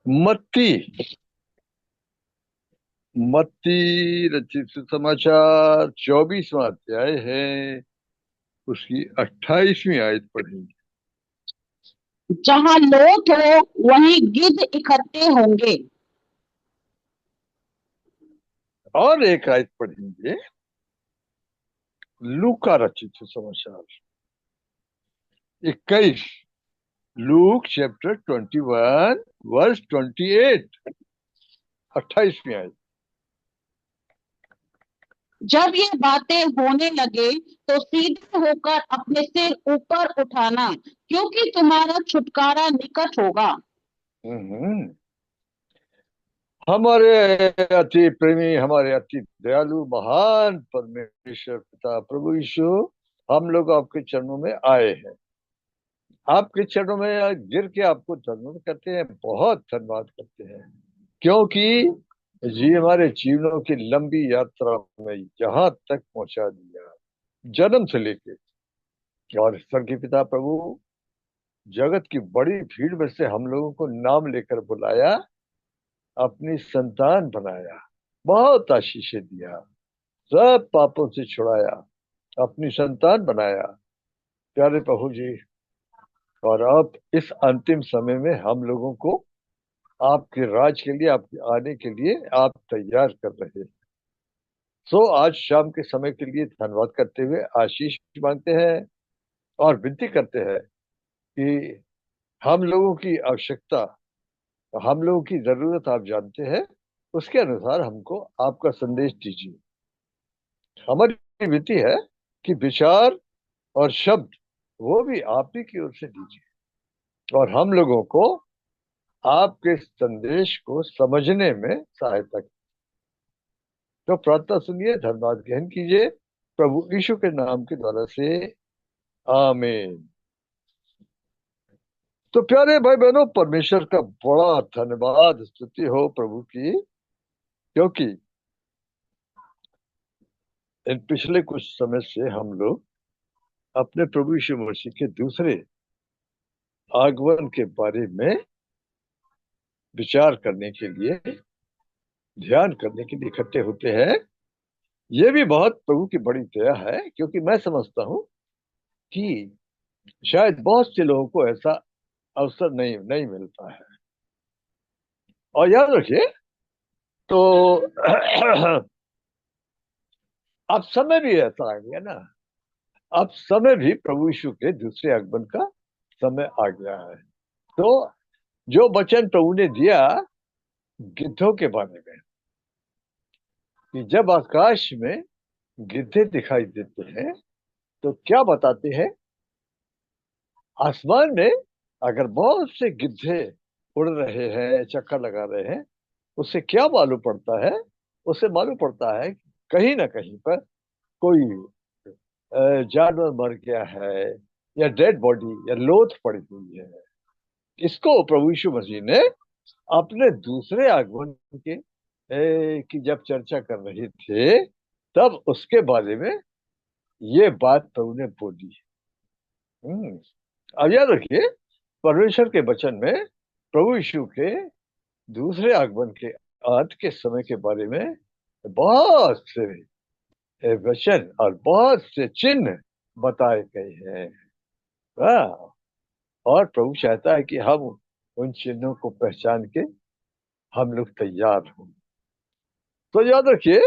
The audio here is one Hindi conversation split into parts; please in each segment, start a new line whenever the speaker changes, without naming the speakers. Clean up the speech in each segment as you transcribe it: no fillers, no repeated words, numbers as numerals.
मत्ती मत्ती रचित सुसमाचार 24वां अध्याय है। उसकी 28वीं आयत पढ़ेंगे।
जहां लोथ हो वहीं गिद्ध इकट्ठे होंगे।
और एक आयत पढ़ेंगे। लूका रचित सुसमाचार 21। Luke chapter 21 verse 28। 28वीं आयत।
जब ये बातें होने लगे तो सीधे होकर अपने सिर ऊपर उठाना, क्योंकि तुम्हारा छुटकारा निकट होगा।
हम्म। हमारे अति प्रेमी, हमारे अति दयालु महान परमेश्वर पिता प्रभु यीशु, हम लोग आपके चरणों में आए हैं। आपके चरणों में गिर के आपको धन्यवाद करते हैं, बहुत धन्यवाद करते हैं, क्योंकि जी हमारे जीवनों की लंबी यात्रा में यहाँ तक पहुंचा दिया, जन्म से लेके। और स्वर्गीय पिता प्रभु, जगत की बड़ी भीड़ में से हम लोगों को नाम लेकर बुलाया, अपनी संतान बनाया, बहुत आशीषें दिया, सब पापों से छुड़ाया, अपनी संतान बनाया, प्यारे प्रभु जी। और अब इस अंतिम समय में हम लोगों को आपके राज के लिए, आपके आने के लिए आप तैयार कर रहे हैं। सो आज शाम के समय के लिए धन्यवाद करते हुए आशीष मांगते हैं और विनती करते हैं कि हम लोगों की आवश्यकता, हम लोगों की जरूरत आप जानते हैं, उसके अनुसार हमको आपका संदेश दीजिए। हमारी विनती है कि विचार और शब्द वो भी आप ही की ओर से दीजिए, और हम लोगों को आपके संदेश को समझने में सहायता कीजिए। तो प्रार्थना सुनिए, धन्यवाद ग्रहण कीजिए, प्रभु यीशु के नाम के द्वारा से, आमीन। तो प्यारे भाई बहनों, परमेश्वर का बड़ा धन्यवाद, स्तुति हो प्रभु की, क्योंकि इन पिछले कुछ समय से हम लोग अपने प्रभु यीशु मसीह के दूसरे आगमन के बारे में विचार करने के लिए, ध्यान करने के लिए इकट्ठे होते हैं। ये भी बहुत प्रभु की बड़ी दया है, क्योंकि मैं समझता हूँ कि शायद बहुत से लोगों को ऐसा अवसर नहीं नहीं मिलता है। और याद रखिए, तो अब समय भी ऐसा आ गया ना, अब समय भी प्रभु यीशु के दूसरे आगमन का समय आ गया है। तो जो वचन प्रभु ने दिया गिद्धों के बारे में, कि जब आकाश में गिद्धे दिखाई देते हैं तो क्या बताते हैं, आसमान में अगर बहुत से गिद्धे उड़ रहे हैं, चक्कर लगा रहे हैं, उससे क्या मालूम पड़ता है? उससे मालूम पड़ता है कि कहीं ना कहीं पर कोई जानवर मर गया है, या डेड बॉडी या लोथ पड़ी हुई है। इसको प्रभु यीशु मसीह ने अपने दूसरे आगमन के की जब चर्चा कर रहे थे, तब उसके बारे में ये बात प्रभु ने बोली। हम्म। अब याद रखिए, परमेश्वर के वचन में प्रभु यीशु के दूसरे आगमन के अंत के समय के बारे में बहुत से वचन और बहुत से चिन्ह बताए गए हैं। हाँ, और प्रभु चाहता है कि हम उन चिन्हों को पहचान के हम लोग तैयार हों। तो याद रखिए,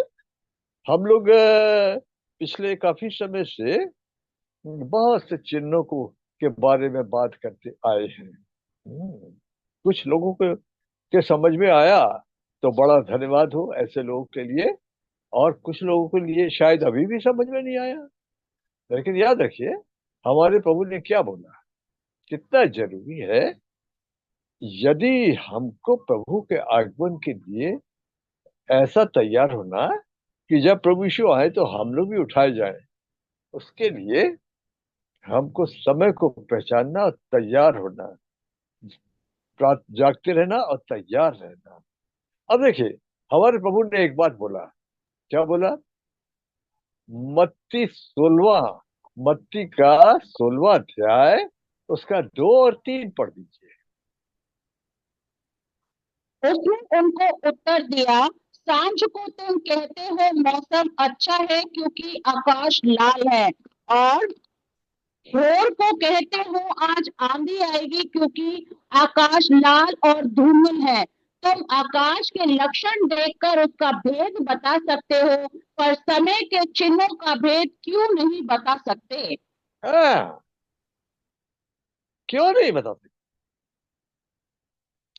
हम लोग पिछले काफी समय से बहुत से चिन्हों को के बारे में बात करते आए हैं। कुछ लोगों के समझ में आया तो बड़ा धन्यवाद हो ऐसे लोगों के लिए, और कुछ लोगों के लिए शायद अभी भी समझ में नहीं आया। लेकिन याद रखिए, हमारे प्रभु ने क्या बोला, कितना जरूरी है। यदि हमको प्रभु के आगमन के लिए ऐसा तैयार होना कि जब प्रभु यीशु आए तो हम लोग भी उठाए जाएं, उसके लिए हमको समय को पहचानना और तैयार होना, जागते रहना और तैयार रहना। अब देखिए, हमारे प्रभु ने एक बात बोला। क्या बोला? मत्ती 16, मत्ती का 16वां अध्याय, उसका 2 और 3 पढ़ दीजिए।
उसने उनको उत्तर दिया, सांझ को तुम कहते हो मौसम अच्छा है क्योंकि आकाश लाल है, और भोर को कहते हो आज आंधी आएगी क्योंकि आकाश लाल और धूमिल है। तुम आकाश के लक्षण देखकर उसका भेद बता सकते हो, पर समय के चिन्हों का भेद क्यों नहीं बता सकते?
हाँ, क्यों नहीं बताते?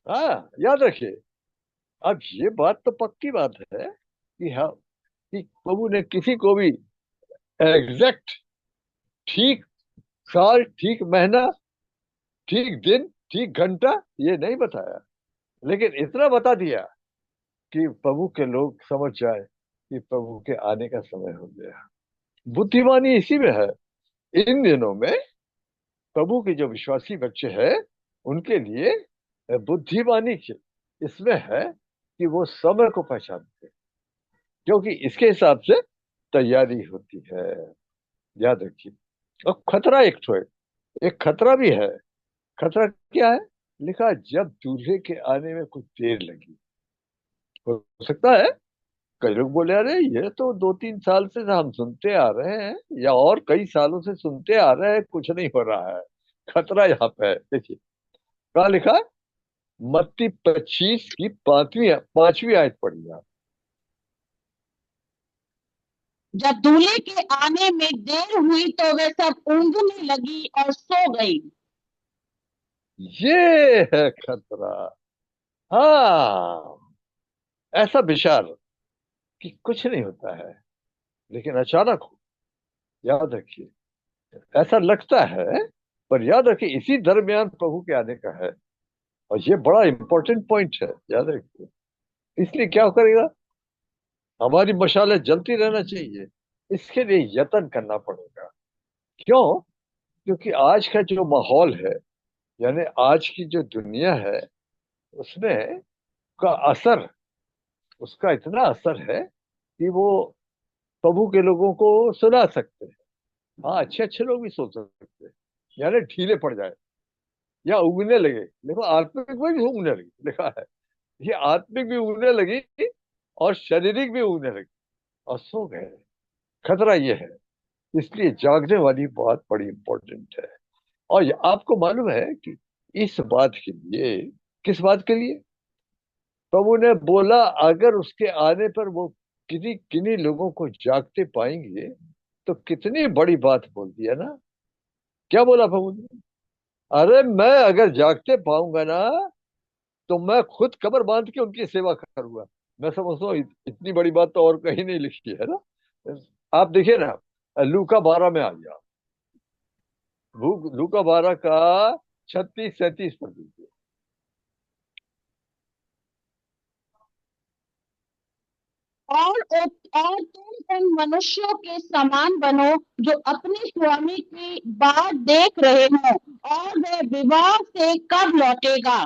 हाँ, याद रखिए। अब ये बात तो पक्की बात है कि हाँ, कि प्रभु ने किसी को भी एग्जैक्ट ठीक साल, ठीक महीना, ठीक दिन, ठीक घंटा ये नहीं बताया, लेकिन इतना बता दिया कि प्रभु के लोग समझ जाए कि प्रभु के आने का समय हो गया। बुद्धिमानी इसी में है। इन दिनों में प्रभु के जो विश्वासी बच्चे हैं उनके लिए बुद्धिमानी इसमें है कि वो समय को पहचानते हैं, क्योंकि इसके हिसाब से तैयारी होती है। याद रखिए। और खतरा एक तो है, एक खतरा भी है। खतरा क्या है? लिखा है, जब दूल्हे के आने में कुछ देर लगी। हो सकता है कई लोग बोले, अरे ये तो 2-3 साल से हम सुनते आ रहे हैं, या और कई सालों से सुनते आ रहे हैं, कुछ नहीं हो रहा है। खतरा यहाँ पे है, देखिए। कहा लिखा है? मत्ती 25 की 5वीं आयत पढ़िए आप।
जब दूल्हे के आने में देर हुई तो वे सब ऊँघने लगी और सो गई।
ये है खतरा। हाँ, ऐसा विचार कि कुछ नहीं होता है, लेकिन अचानक हो। याद रखिए, ऐसा लगता है, पर याद रखिए इसी दरमियान प्रभु के आने का है। और ये बड़ा इंपॉर्टेंट पॉइंट है, याद रखिए। इसलिए क्या करेगा? हमारी मशालें जलती रहना चाहिए, इसके लिए यत्न करना पड़ेगा। क्यों? क्योंकि आज का जो माहौल है, यानी आज की जो दुनिया है, उसमें का असर, उसका इतना असर है कि वो प्रभु के लोगों को सुना सकते हैं। हाँ, अच्छे अच्छे लोग भी सोच सकते हैं, यानी ढीले पड़ जाए या उगने लगे। देखो, आत्मिक में भी उगने लगी लिखा है। ये आत्मिक भी उगने लगी और शारीरिक भी उगने लगी और सो गए। खतरा ये है। इसलिए जागने वाली बात बड़ी इंपॉर्टेंट है। और आपको मालूम है कि इस बात के लिए, किस बात के लिए प्रभु ने बोला, अगर उसके आने पर वो किन्हीं किन्हीं लोगों को जागते पाएंगे, तो कितनी बड़ी बात बोल दिया ना। क्या बोला प्रभु ने? अरे मैं अगर जागते पाऊंगा ना, तो मैं खुद कब्र बांध के उनकी सेवा करूंगा। मैं समझता हूँ इतनी बड़ी बात तो और कहीं नहीं लिखी है ना। आप देखिए ना, लूका 12 में आ गया। लूका 12 का 36-37 पर दीजिए।
और तुम उन मनुष्यों के समान बनो जो अपने स्वामी की बाट देख रहे हो, और वह विवाह से कब लौटेगा,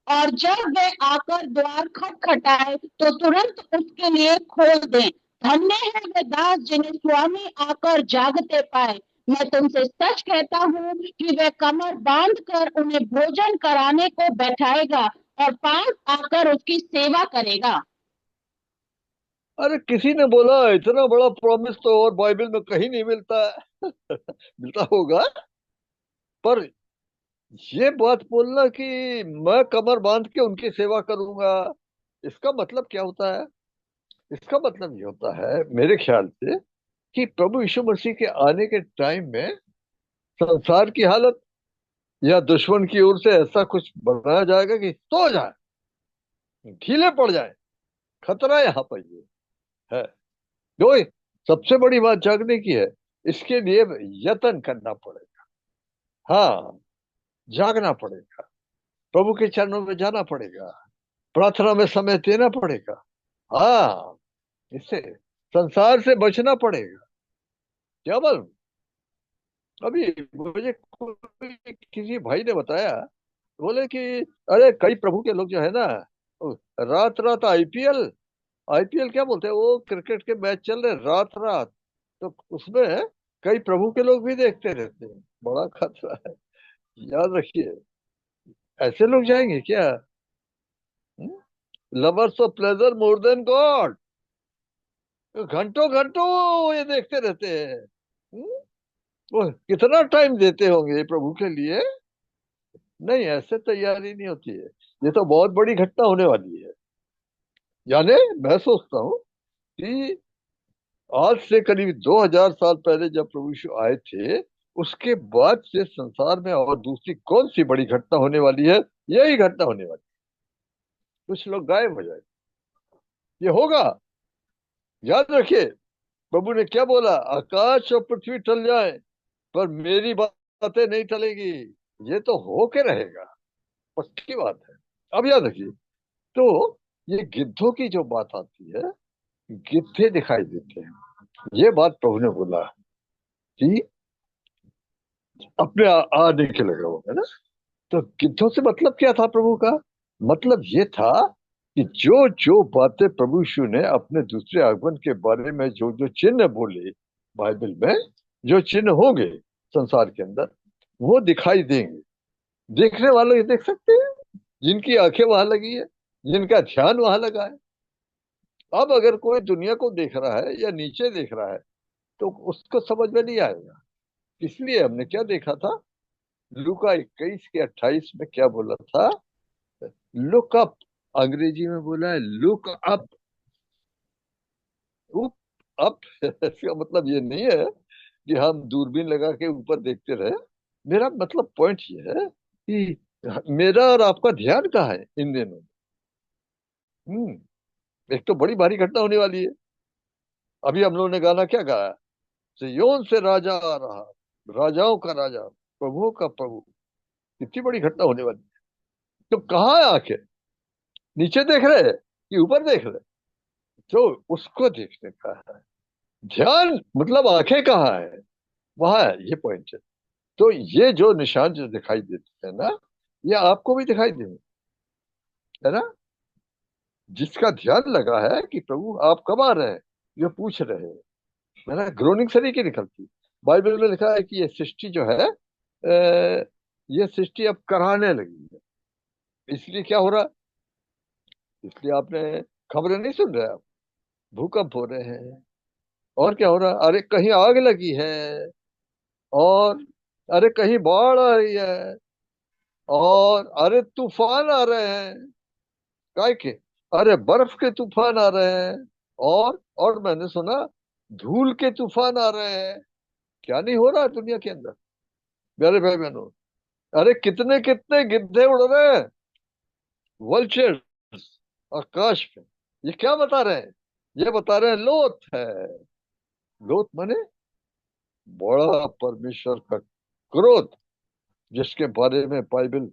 और जब वह आकर द्वार खटखटाए तो तुरंत उसके लिए खोल दें। धन्य है वे दास जिन्हें स्वामी आकर जागते पाए। मैं तुमसे सच कहता हूँ कि वह कमर बांध कर उन्हें भोजन कराने को बैठाएगा और पास आकर उसकी सेवा करेगा।
अरे किसी ने बोला इतना बड़ा प्रॉमिस तो और बाइबल में कहीं नहीं मिलता है। मिलता होगा, पर ये बात बोलना कि मैं कमर बांध के उनकी सेवा करूंगा, इसका मतलब क्या होता है? इसका मतलब ये होता है मेरे ख्याल से कि प्रभु यीशु मसीह के आने के टाइम में संसार की हालत या दुश्मन की ओर से ऐसा कुछ बनाया जाएगा कि सो जाए, ढीले पड़ जाए। खतरा यहाँ पर ये है। जो सबसे बड़ी बात जागने की है, इसके लिए यत्न करना पड़ेगा। हाँ, जागना पड़ेगा, प्रभु के चरणों में जाना पड़ेगा, प्रार्थना में समय देना पड़ेगा। हाँ, इससे संसार से बचना पड़ेगा। क्या मालूम, अभी मुझे किसी भाई ने बताया, बोले कि अरे कई प्रभु के लोग जो है ना, वो रात रात आईपीएल, आईपीएल क्या बोलते हैं, वो क्रिकेट के मैच चल रहे रात रात, तो उसमें कई प्रभु के लोग भी देखते रहते हैं। बड़ा खतरा है, याद रखिए। ऐसे लोग जाएंगे क्या? हम्म? Lovers of pleasure more than God. घंटों घंटों ये देखते रहते हैं। हम्म? वो कितना टाइम देते होंगे प्रभु के लिए। नहीं, ऐसे तैयारी नहीं होती है। ये तो बहुत बड़ी घटना होने वाली है। यानी मैं सोचता हूँ कि आज से करीब 2000 साल पहले जब प्रभु यीशु आए थे, उसके बाद से संसार में और दूसरी कौन सी बड़ी घटना होने वाली है? यही घटना होने वाली। कुछ लोग गायब हो जाए, ये होगा। याद रखिए, प्रभु ने क्या बोला? आकाश और पृथ्वी टल जाए पर मेरी बातें नहीं टलेगी। ये तो हो के रहेगा, पक्की बात है। अब याद रखिए, तो ये गिद्धों की जो बात आती है, गिद्धे दिखाई देते हैं। ये बात प्रभु ने बोला कि अपने आने के लगा होगा ना। तो गिद्धों से मतलब क्या था प्रभु का? मतलब ये था कि जो जो बातें प्रभु यीशु ने अपने दूसरे आगमन के बारे में, जो जो चिन्ह बोले बाइबल में, जो चिन्ह होंगे संसार के अंदर, वो दिखाई देंगे। देखने वाले ये देख सकते हैं, जिनकी आंखें वहां लगी है, जिनका ध्यान वहां लगा है। अब अगर कोई दुनिया को देख रहा है या नीचे देख रहा है, तो उसको समझ में नहीं आएगा। इसलिए हमने क्या देखा था? लूका 21 के 28 में क्या बोला था? Look up. अंग्रेजी में बोला है लुक अप। लुक अप इसका मतलब ये नहीं है कि हम दूरबीन लगा के ऊपर देखते रहे। मेरा मतलब पॉइंट ये है कि मेरा और आपका ध्यान कहाँ है इन दिनों? एक तो बड़ी भारी घटना होने वाली है। अभी हम लोगों ने गाना क्या गाया? सिय्योन से राजा आ रहा, राजाओं का राजा, प्रभुओं का प्रभु। कितनी बड़ी घटना होने वाली है। तो कहाँ है आंखें? नीचे देख रहे हैं कि ऊपर देख रहे हैं? तो उसको देखने का है। ध्यान मतलब आंखें कहाँ है, वहां है, ये पॉइंट है। तो ये जो निशान जो दिखाई देते हैं ना, ये आपको भी दिखाई देंगे, है ना? जिसका ध्यान लगा है कि प्रभु आप कब आ रहे हैं, जो पूछ रहे हैं, है ना, ग्रोनिंग से नहीं निकलती। बाइबल में लिखा है कि ये सृष्टि जो है, ये सृष्टि अब कराने लगी है। इसलिए क्या हो रहा है? इसलिए आपने खबरें नहीं सुन रहे आप? भूकंप हो रहे हैं, और क्या हो रहा है? अरे कहीं आग लगी है, और अरे कहीं बाढ़ आ रही है, और अरे तूफान आ रहे हैं। काय के? अरे बर्फ के तूफान आ रहे हैं, और मैंने सुना धूल के तूफान आ रहे हैं। क्या नहीं हो रहा है दुनिया के अंदर, मेरे भाई बहनों? अरे कितने कितने गिद्धे उड़ रहे हैं, वल्चर्स, आकाश पे। ये क्या बता रहे हैं? ये बता रहे हैं लोथ है। लोथ माने बड़ा परमेश्वर का क्रोध, जिसके बारे में बाइबल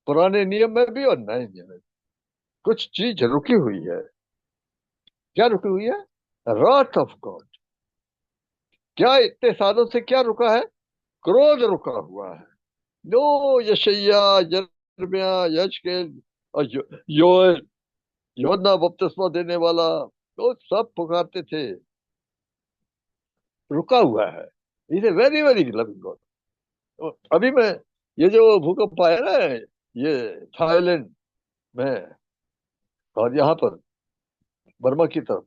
पुराने नियम में भी और नए नियम में कुछ चीज रुकी हुई है। क्या रुकी हुई है? रात ऑफ गॉड। क्या इतने सालों से क्या रुका है? क्रोध रुका हुआ है। नो, यशैया, यिर्मयाह, यहेजकेल और योएल, यूहन्ना बपतिस्मा देने वाला, तो सब पुकारते थे, रुका हुआ है। Is a very very loving God. अभी मैं, ये जो भूकंप आया ना, ये थाईलैंड में और यहाँ पर बर्मा की तरफ,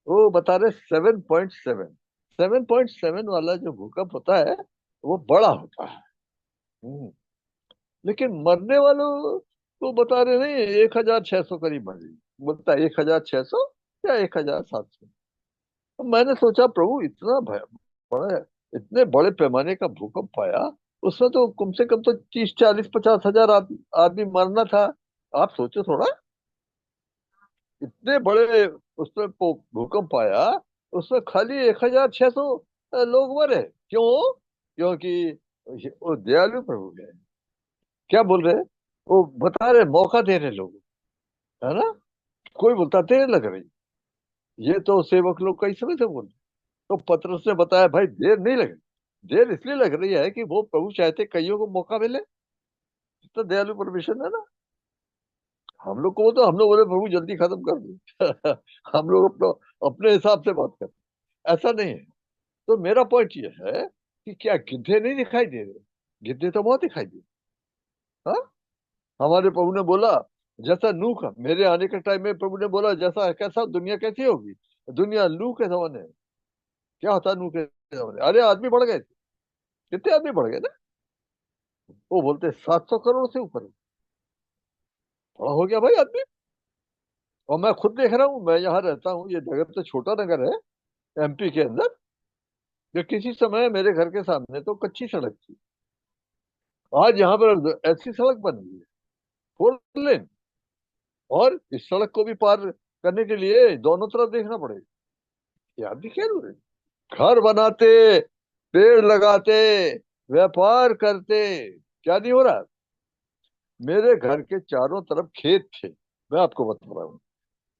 वो बता रहे 7.7। 7.7 वाला जो भूकंप होता है, वो बड़ा होता है। हम्म, लेकिन मरने वालों को बता रहे नहीं, 1600 करीब मरे। बोलता है 1600 या 1700। तो मैंने सोचा प्रभु इतना बड़ा, इतने बड़े पैमाने का भूकंप आया, उसमें तो कम से कम तो 30 40 50 हजार आदमी मरना था। आप सोचो थोड़ा, इतने बड़े उसमें भूकंप आया, उसमें खाली 1600 लोग मरे। क्यों? क्योंकि वो दयालु प्रभु है। क्या बोल रहे हैं? वो बता रहे, मौका दे रहे लोगों, है ना? कोई बोलता देर लग रही, ये तो सेवक लोग कई समय से बोल रहे। तो पतरस ने बताया भाई देर नहीं लग रही, देर इसलिए लग रही है कि वो प्रभु चाहते कईयों को मौका मिले। तो दयालु परमेश्वर है ना। हम लोग को तो हम लोग बोले प्रभु जल्दी खत्म कर दो हम लोग अपना अपने हिसाब से बात करते, ऐसा नहीं है। तो मेरा पॉइंट ये है कि क्या गिद्धे नहीं दिखाई दे रहे? गिद्धे तो बहुत दिखाई दे। हाँ, हमारे प्रभु ने बोला जैसा नूह का मेरे आने के टाइम में प्रभु ने बोला, जैसा कैसा दुनिया कैसी होगी, दुनिया नूह के जमाने। क्या होता है नूह के जमाने? अरे आदमी बढ़ गए थे, कितने आदमी बढ़ गए ना। वो बोलते 700 करोड़ से ऊपर बड़ा हो गया भाई आदमी। और मैं खुद देख रहा हूँ, मैं यहाँ रहता हूँ, ये नगर तो छोटा नगर है एमपी के अंदर। जो किसी समय मेरे घर के सामने तो कच्ची सड़क थी, आज यहाँ पर ऐसी सड़क बन गई है, 4 लेन। और इस सड़क को भी पार करने के लिए दोनों तरफ देखना पड़ेगा। ये आदमी क्या लोग हैं? घर बनाते, पेड़ लगाते, व्यापार करते, क्या नहीं हो रहा? मेरे घर के चारों तरफ खेत थे, मैं आपको बता रहा हूँ,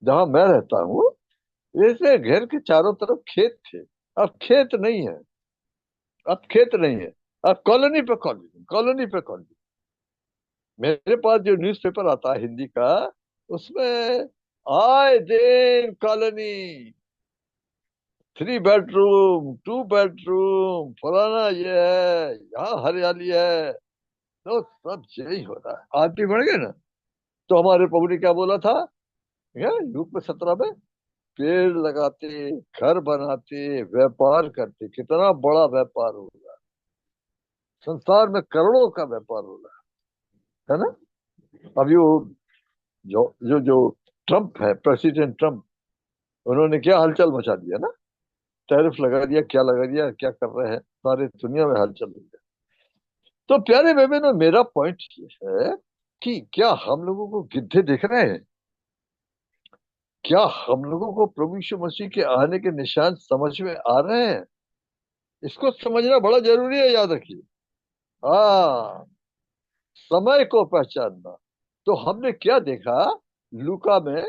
जहां मैं रहता हूँ इसके घर के चारों तरफ खेत थे। अब खेत नहीं है, अब खेत नहीं है, अब कॉलोनी पे कॉलोनी, कॉलोनी पे कॉलोनी। मेरे पास जो न्यूज़पेपर आता है हिंदी का, उसमें आए दिन कॉलोनी, 3 बेडरूम, 2 बेडरूम, फलाना ये है, यहाँ हरियाली है। तो सब यही हो रहा है, आदमी बढ़ गए ना। तो हमारे प्रभु ने क्या बोला था, यूप में 17 में, पेड़ लगाते, घर बनाते, व्यापार करते, कितना बड़ा व्यापार होगा, संसार में करोड़ों का व्यापार होगा, है ना। अभी वो जो जो जो ट्रम्प है, प्रेसिडेंट ट्रम्प, उन्होंने क्या हलचल मचा दिया ना। टैरिफ लगा दिया, क्या लगा दिया, क्या कर रहे हैं, सारी दुनिया में हलचल हो गया। तो प्यारे बहनों, मेरा पॉइंट ये है कि क्या हम लोगों को गिद्धे दिख रहे हैं? क्या हम लोगों को प्रभु यीशु मसीह के आने के निशान समझ में आ रहे हैं? इसको समझना बड़ा जरूरी है, याद रखिए। हाँ, समय को पहचानना। तो हमने क्या देखा लूका में,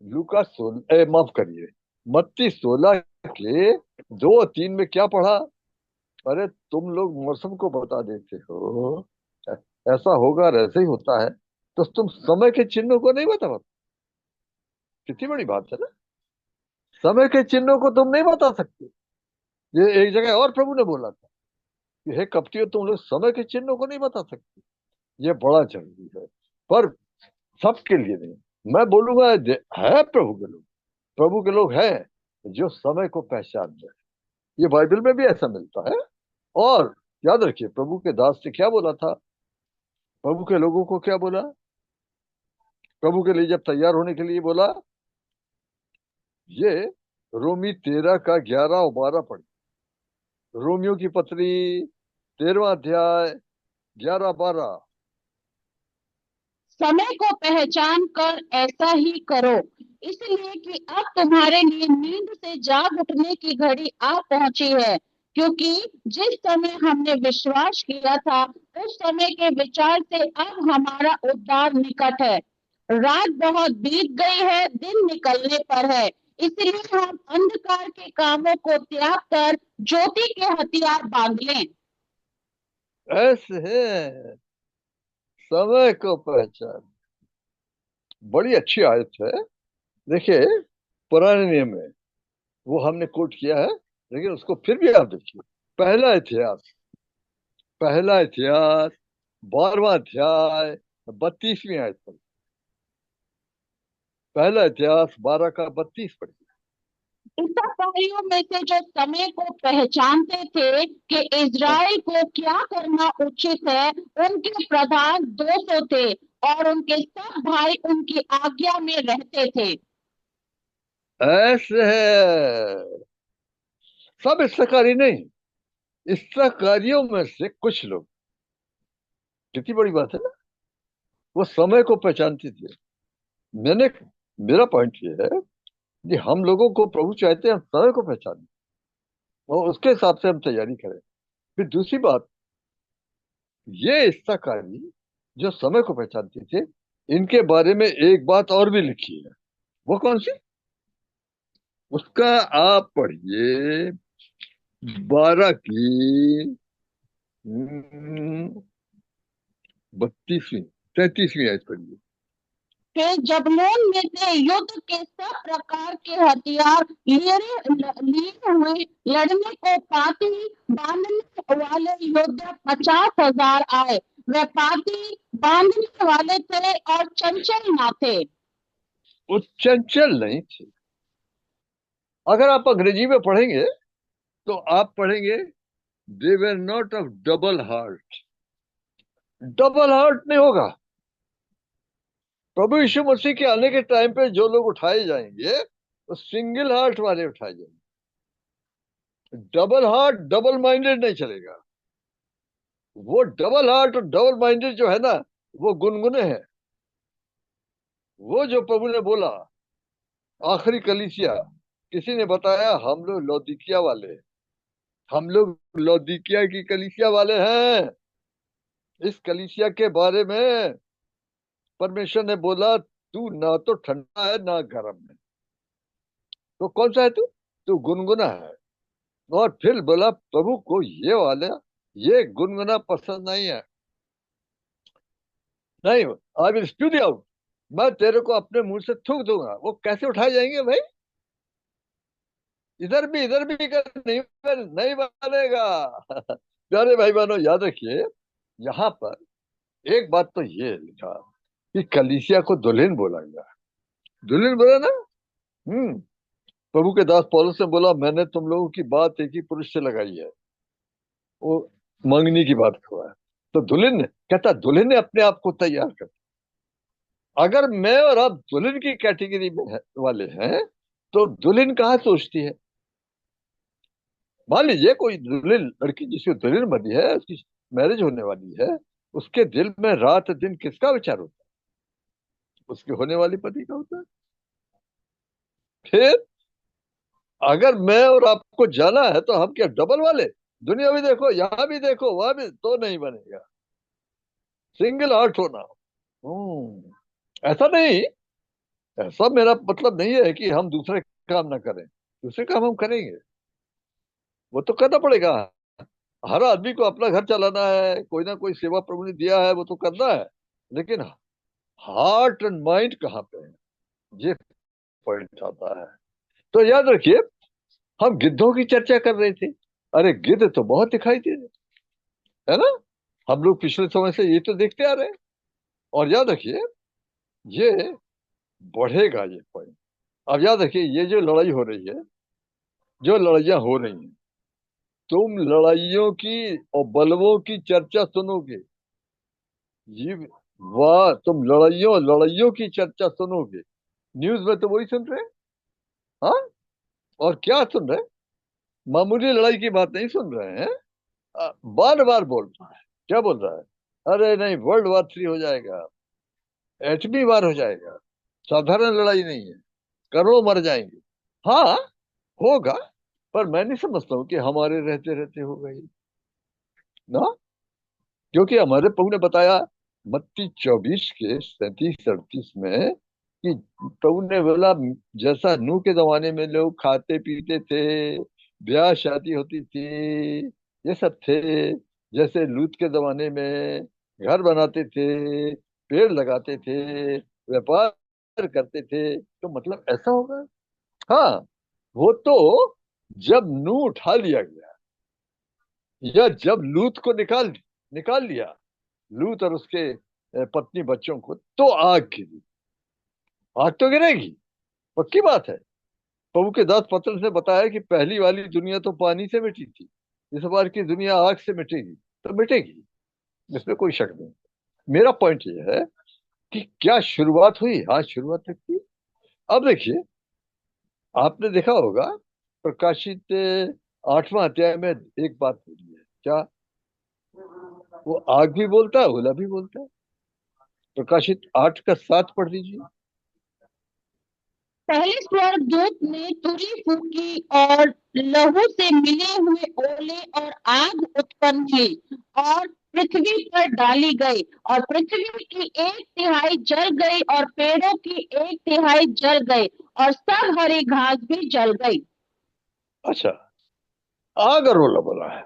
लूका 16, माफ करिए, मत्ती 16 के 2-3 में क्या पढ़ा? अरे तुम लोग मौसम को बता देते हो, ऐसा होगा और ऐसे ही होता है, तो तुम समय के चिन्हों को नहीं बता पाते? कितनी बड़ी बात है ना। समय के चिन्हों को तुम नहीं बता सकते। ये एक जगह और प्रभु ने बोला था कि हे कपटियों, तुम लोग समय के चिन्हों को नहीं बता सकते। ये बड़ा जरूरी है, पर सबके लिए नहीं। मैं बोलूंगा है प्रभु के लोग, प्रभु के लोग हैं जो समय को पहचान रहे। ये बाइबल में भी ऐसा मिलता है। और याद रखिए, प्रभु के दास ने क्या बोला था, प्रभु के लोगों को क्या बोला, प्रभु के लिए जब तैयार होने के लिए बोला, ये रोमी 13 का 11 और 12 पढ़, रोमियो की पत्री 13वां अध्याय 11-12।
समय को पहचान कर ऐसा ही करो, इसलिए कि अब तुम्हारे लिए नींद से जाग उठने की घड़ी आ पहुंची है। क्योंकि जिस समय हमने विश्वास किया था, उस समय के विचार से अब हमारा उद्धार निकट है। रात बहुत बीत गई है, दिन निकलने पर है। इसलिए हम अंधकार के कामों को त्याग कर ज्योति के हथियार बांध लें।
ऐसे है, समय को पहचान, बड़ी अच्छी आयत है। देखिए, पुराने नियम में वो हमने कोट किया है, लेकिन उसको फिर भी आप देखिए। पहला इतिहास, पहला इतिहास 12वां अध्याय 32वीं आयत पर, पहला इतिहास 12 का 32 पढ़िए।
इस्राएलियों में से जो समय को पहचानते थे कि
हाँ,
इज़राइल को क्या करना उचित है, उनके प्रधान 200 थे और उनके सब भाई उनकी आज्ञा में रहते थे।
ऐसे है, सब इसराकारी नहीं, इसराकारियों में से कुछ लोग, कितनी बड़ी बात है ना, वो समय को पहचानते थे। मैंने मेरा पॉइंट ये है कि हम लोगों को प्रभु चाहते हैं हम समय को पहचानें और उसके हिसाब से हम तैयारी करें। फिर दूसरी बात, ये इस्साकारी जो समय को पहचानते थे, इनके बारे में एक बात और भी लिखी है। वो कौन सी? उसका आप पढ़िए, 12 की 32वीं 33वीं आयत पढ़िए।
फिर जबूलून में से युद्ध के सब प्रकार के हथियार लिए हुए लड़ने को पाती बांधने वाले योद्धा 50,000 आए। वे पाती बांधने वाले थे और चंचल ना थे।
वो चंचल नहीं थे। अगर आप अंग्रेजी में पढ़ेंगे तो आप पढ़ेंगे they were not of double heart. Double heart नहीं होगा। प्रभु यीशु मसीह के आने के टाइम पे जो लोग उठाए जाएंगे वो सिंगल हार्ट वाले उठाए जाएंगे। डबल हार्ट डबल माइंडेड नहीं चलेगा। वो डबल हार्ट और डबल माइंडेड जो है ना, वो गुनगुने हैं। वो जो प्रभु ने बोला आखिरी कलीसिया, किसी ने बताया हम लोग लौदीकिया वाले हैं। हम लोग लौदीकिया की कलीसिया वाले हैं। इस कलीसिया के बारे में परमेश्वर ने बोला तू ना तो ठंडा है ना गर्म है। तो कौन सा है तू? तू गुनगुना है। और फिर बोला प्रभु को ये वाला, ये गुनगुना पसंद नहीं है। नहीं, आई विल स्प्यू आउट। मैं तेरे को अपने मुंह से थूक दूंगा। वो कैसे उठाए जाएंगे भाई? इधर भी कर, नहीं नहीं बनेगा। प्यारे भाई बहनों, याद रखिए, यहाँ पर एक बात तो ये लिखा कि कलीसिया को दुल्हन बोला गया। दुल्हन बोला ना। हम्म। प्रभु के दास पौलुस ने बोला मैंने तुम लोगों की बात एक ही पुरुष से लगाई है। वो मंगनी की बात हुआ है। तो दुल्हन ने कहता, दुल्हन ने अपने आप को तैयार कर। अगर मैं और आप दुल्हन की कैटेगरी में वाले हैं तो दुल्हन कहाँ सोचती है? मान लीजिए कोई दुल्हन लड़की जिसकी दुल्हन बनी है, उसकी मैरिज होने वाली है, उसके दिल में रात दिन किसका विचार होता है? उसके होने वाली पति का होता है। फिर अगर मैं और आपको जाना है तो हम क्या डबल वाले? दुनिया भी देखो, यहाँ भी देखो, वहां भी, तो नहीं बनेगा। सिंगल हार्ट होना। ऐसा नहीं, ऐसा मेरा मतलब नहीं है कि हम दूसरे काम ना करें। दूसरे काम हम करेंगे, वो तो करना पड़ेगा। हर आदमी को अपना घर चलाना है, कोई ना कोई सेवा प्रभु ने दिया है, वो तो करना है। लेकिन हार्ट एंड माइंड कहाँ पे है, ये पॉइंट आता है। तो याद रखिए, हम गिद्धों की चर्चा कर रहे थे। अरे गिद्ध तो बहुत दिखाई दे रहे, है ना? हम लोग पिछले समय से ये तो देखते आ रहे हैं। और याद रखिए, ये बढ़ेगा ये पॉइंट। अब याद रखिए, ये जो लड़ाई हो रही है, जो लड़ाइयाँ हो रही हैं, तुम लड़ाइयों की और बलवों की चर्चा सुनोगे। ये, वाह, तुम लड़ाइयों लड़ाइयों की चर्चा सुनोगे। न्यूज में तो वही सुन रहे हैं। हाँ, और क्या सुन रहे हैं? मामूली लड़ाई की बात नहीं सुन रहे हैं। बार बार बोल रहा है। क्या बोल रहा है? अरे नहीं, वर्ल्ड वॉर 3 हो जाएगा, एटमी वार हो जाएगा। साधारण लड़ाई नहीं है, करोड़ों मर जाएंगे। हाँ, होगा। पर मैं नहीं समझता हूँ कि हमारे रहते रहते होगा ये, ना। क्योंकि हमारे प्रभु ने बताया मत्ती 24 के 37-38 में कि प्रभु ने बोला जैसा नूह के जमाने में लोग खाते पीते थे, ब्याह शादी होती थी, ये सब थे। जैसे लूत के जमाने में घर बनाते थे, पेड़ लगाते थे, व्यापार करते थे, तो मतलब ऐसा होगा। हाँ, वो तो जब नूह उठा लिया गया, या जब लूत को निकाल निकाल लिया, लूत और उसके पत्नी बच्चों को, तो आग गिरी। आग तो गिरेगी, पक्की बात है। प्रभु के दास पतरस ने बताया कि पहली वाली दुनिया तो पानी से मिटी थी, इस बार की दुनिया आग से मिटेगी। तो मिटेगी, इसमें कोई शक नहीं। मेरा पॉइंट ये है कि क्या शुरुआत हुई? हाँ, शुरुआत तक थी। अब देखिए, आपने देखा होगा प्रकाशित 8वां अध्याय में एक बात बोली है क्या? वो आग भी बोलता है, ओला भी बोलता है। प्रकाशित 8 का 7 पढ़ लीजिए।
पहले स्वर्गदूत ने तुरही फूकी और लहू से मिले हुए ओले और आग उत्पन्न हुई और पृथ्वी पर डाली गई, और पृथ्वी की 1/3 जल गई और पेड़ों की 1/3 जल गई और सब हरी घास भी जल गई।
अच्छा, आग और ओला बोला है।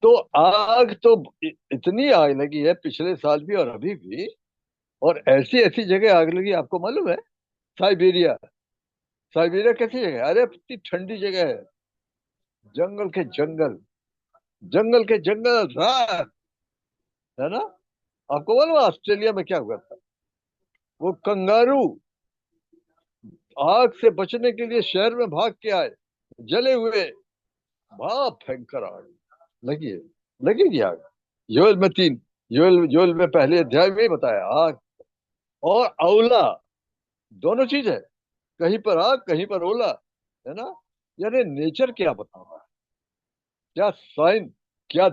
तो आग तो इतनी आग लगी है पिछले साल भी और अभी भी। और ऐसी ऐसी जगह आग लगी, आपको मालूम है? साइबेरिया। साइबेरिया कैसी जगह है? अरे इतनी ठंडी जगह है। जंगल के जंगल, जंगल के जंगल, रात है ना। आपको मालूम है ऑस्ट्रेलिया में क्या हुआ था? वो कंगारू आग से बचने के लिए शहर में भाग के आए, जले हुए, बड़ा भयंकर आग लगी है, लगेगी आग। योएल में 3, योएल योएल में पहले अध्याय में ही बताया, आग और औला दोनों चीज है। कहीं पर आग, कहीं पर ओला, है ना। यानी नेचर क्या बता रहा है, क्या साइन, क्या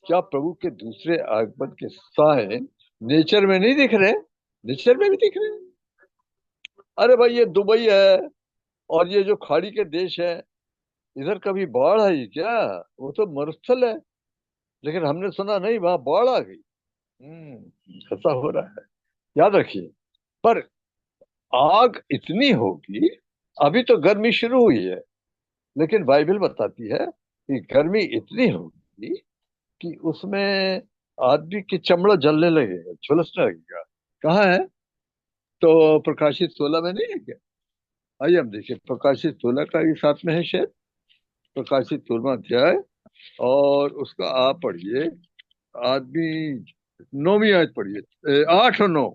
क्या प्रभु के दूसरे आगमन के साइन नेचर में नहीं दिख रहे? नेचर में भी दिख रहे हैं। अरे भाई, ये दुबई है और ये जो खाड़ी के देश है, इधर कभी बाढ़ आई क्या? वो तो मरुस्थल है, लेकिन हमने सुना नहीं वहां बाढ़ आ गई। ऐसा हो रहा है, याद रखिए। पर आग इतनी होगी, अभी तो गर्मी शुरू हुई है, लेकिन बाइबल बताती है कि गर्मी इतनी होगी कि उसमें आदमी की चमड़ा जलने लगेगा, झुलसने लगेगा। कहाँ है? तो प्रकाशित 16 में नहीं है क्या? आइए हम देखिए, प्रकाशित 16 का ही साथ में है शायद, प्रकाशित 16वां अध्याय, और उसका आप पढ़िए, आदमी 9वीं आयत पढ़िए, 8 और 9।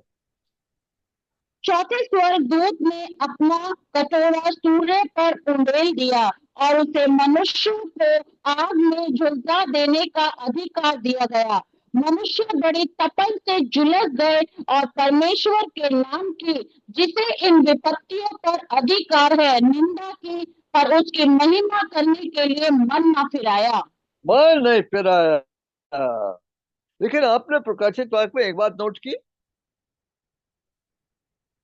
चौथे स्वर्गदूत ने अपना कटोरा सूर्य पर उंडेल दिया और उसे मनुष्यों को आग में झुलसा देने का अधिकार दिया गया। मनुष्य बड़ी तपन से झुलस गए और परमेश्वर के नाम की, जिसे इन विपत्तियों पर अधिकार है, निंदा की, पर उसकी महिमा करने के लिए मन न फिराया।
मैं नहीं फिराया। लेकिन आपने प्रकाशित वाक्य में एक बात नोट की,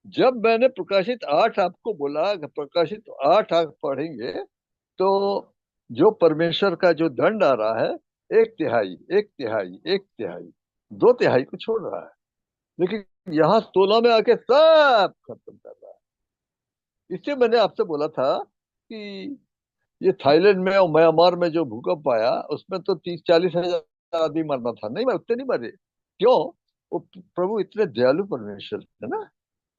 जब मैंने प्रकाशित 8 आपको बोला कि प्रकाशित 8 आप पढ़ेंगे, तो जो परमेश्वर का जो दंड आ रहा है, 1/3, 1/3, 1/3, 2/3 को छोड़ रहा है, लेकिन यहाँ 16 में आके सब खत्म कर रहा है। इससे मैंने आपसे बोला था कि ये थाईलैंड में और म्यांमार में जो भूकंप आया, उसमें तो 30-40 हजार आदमी मरना था, नहीं, मैं उतने नहीं मरे। क्यों? वो प्रभु इतने दयालु परमेश्वर है ना,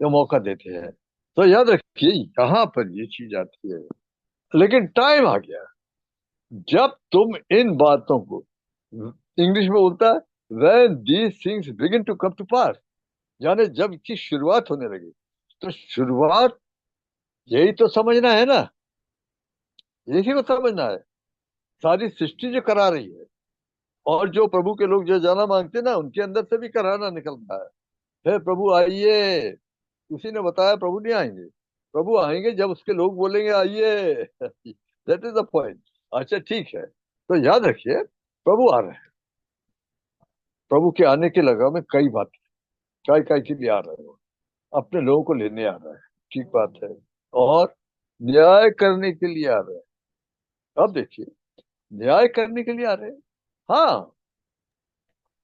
जो मौका देते हैं। तो याद रखिए, यहाँ पर ये चीज आती है। लेकिन टाइम आ गया जब तुम इन बातों को, इंग्लिश में बोलता है when these things begin to come to pass, यानी जब इसकी शुरुआत होने लगी। तो शुरुआत यही तो समझना है ना, यही को समझना है। सारी सृष्टि जो करा रही है, और जो प्रभु के लोग जो जाना मांगते हैं ना, उनके अंदर से भी कराना निकलता है। फिर प्रभु आइए, किसी ने बताया प्रभु नहीं आएंगे। प्रभु आएंगे जब उसके लोग बोलेंगे आइए। That is the point. अच्छा ठीक है, तो याद रखिए, प्रभु आ रहे हैं। प्रभु के आने के लगाव में कई बात, काय काय के लिए आ रहे हो, अपने लोगों को लेने आ रहा है, ठीक बात है, और न्याय करने के लिए आ रहे हैं। अब देखिए, न्याय करने के लिए आ रहे हैं। हाँ,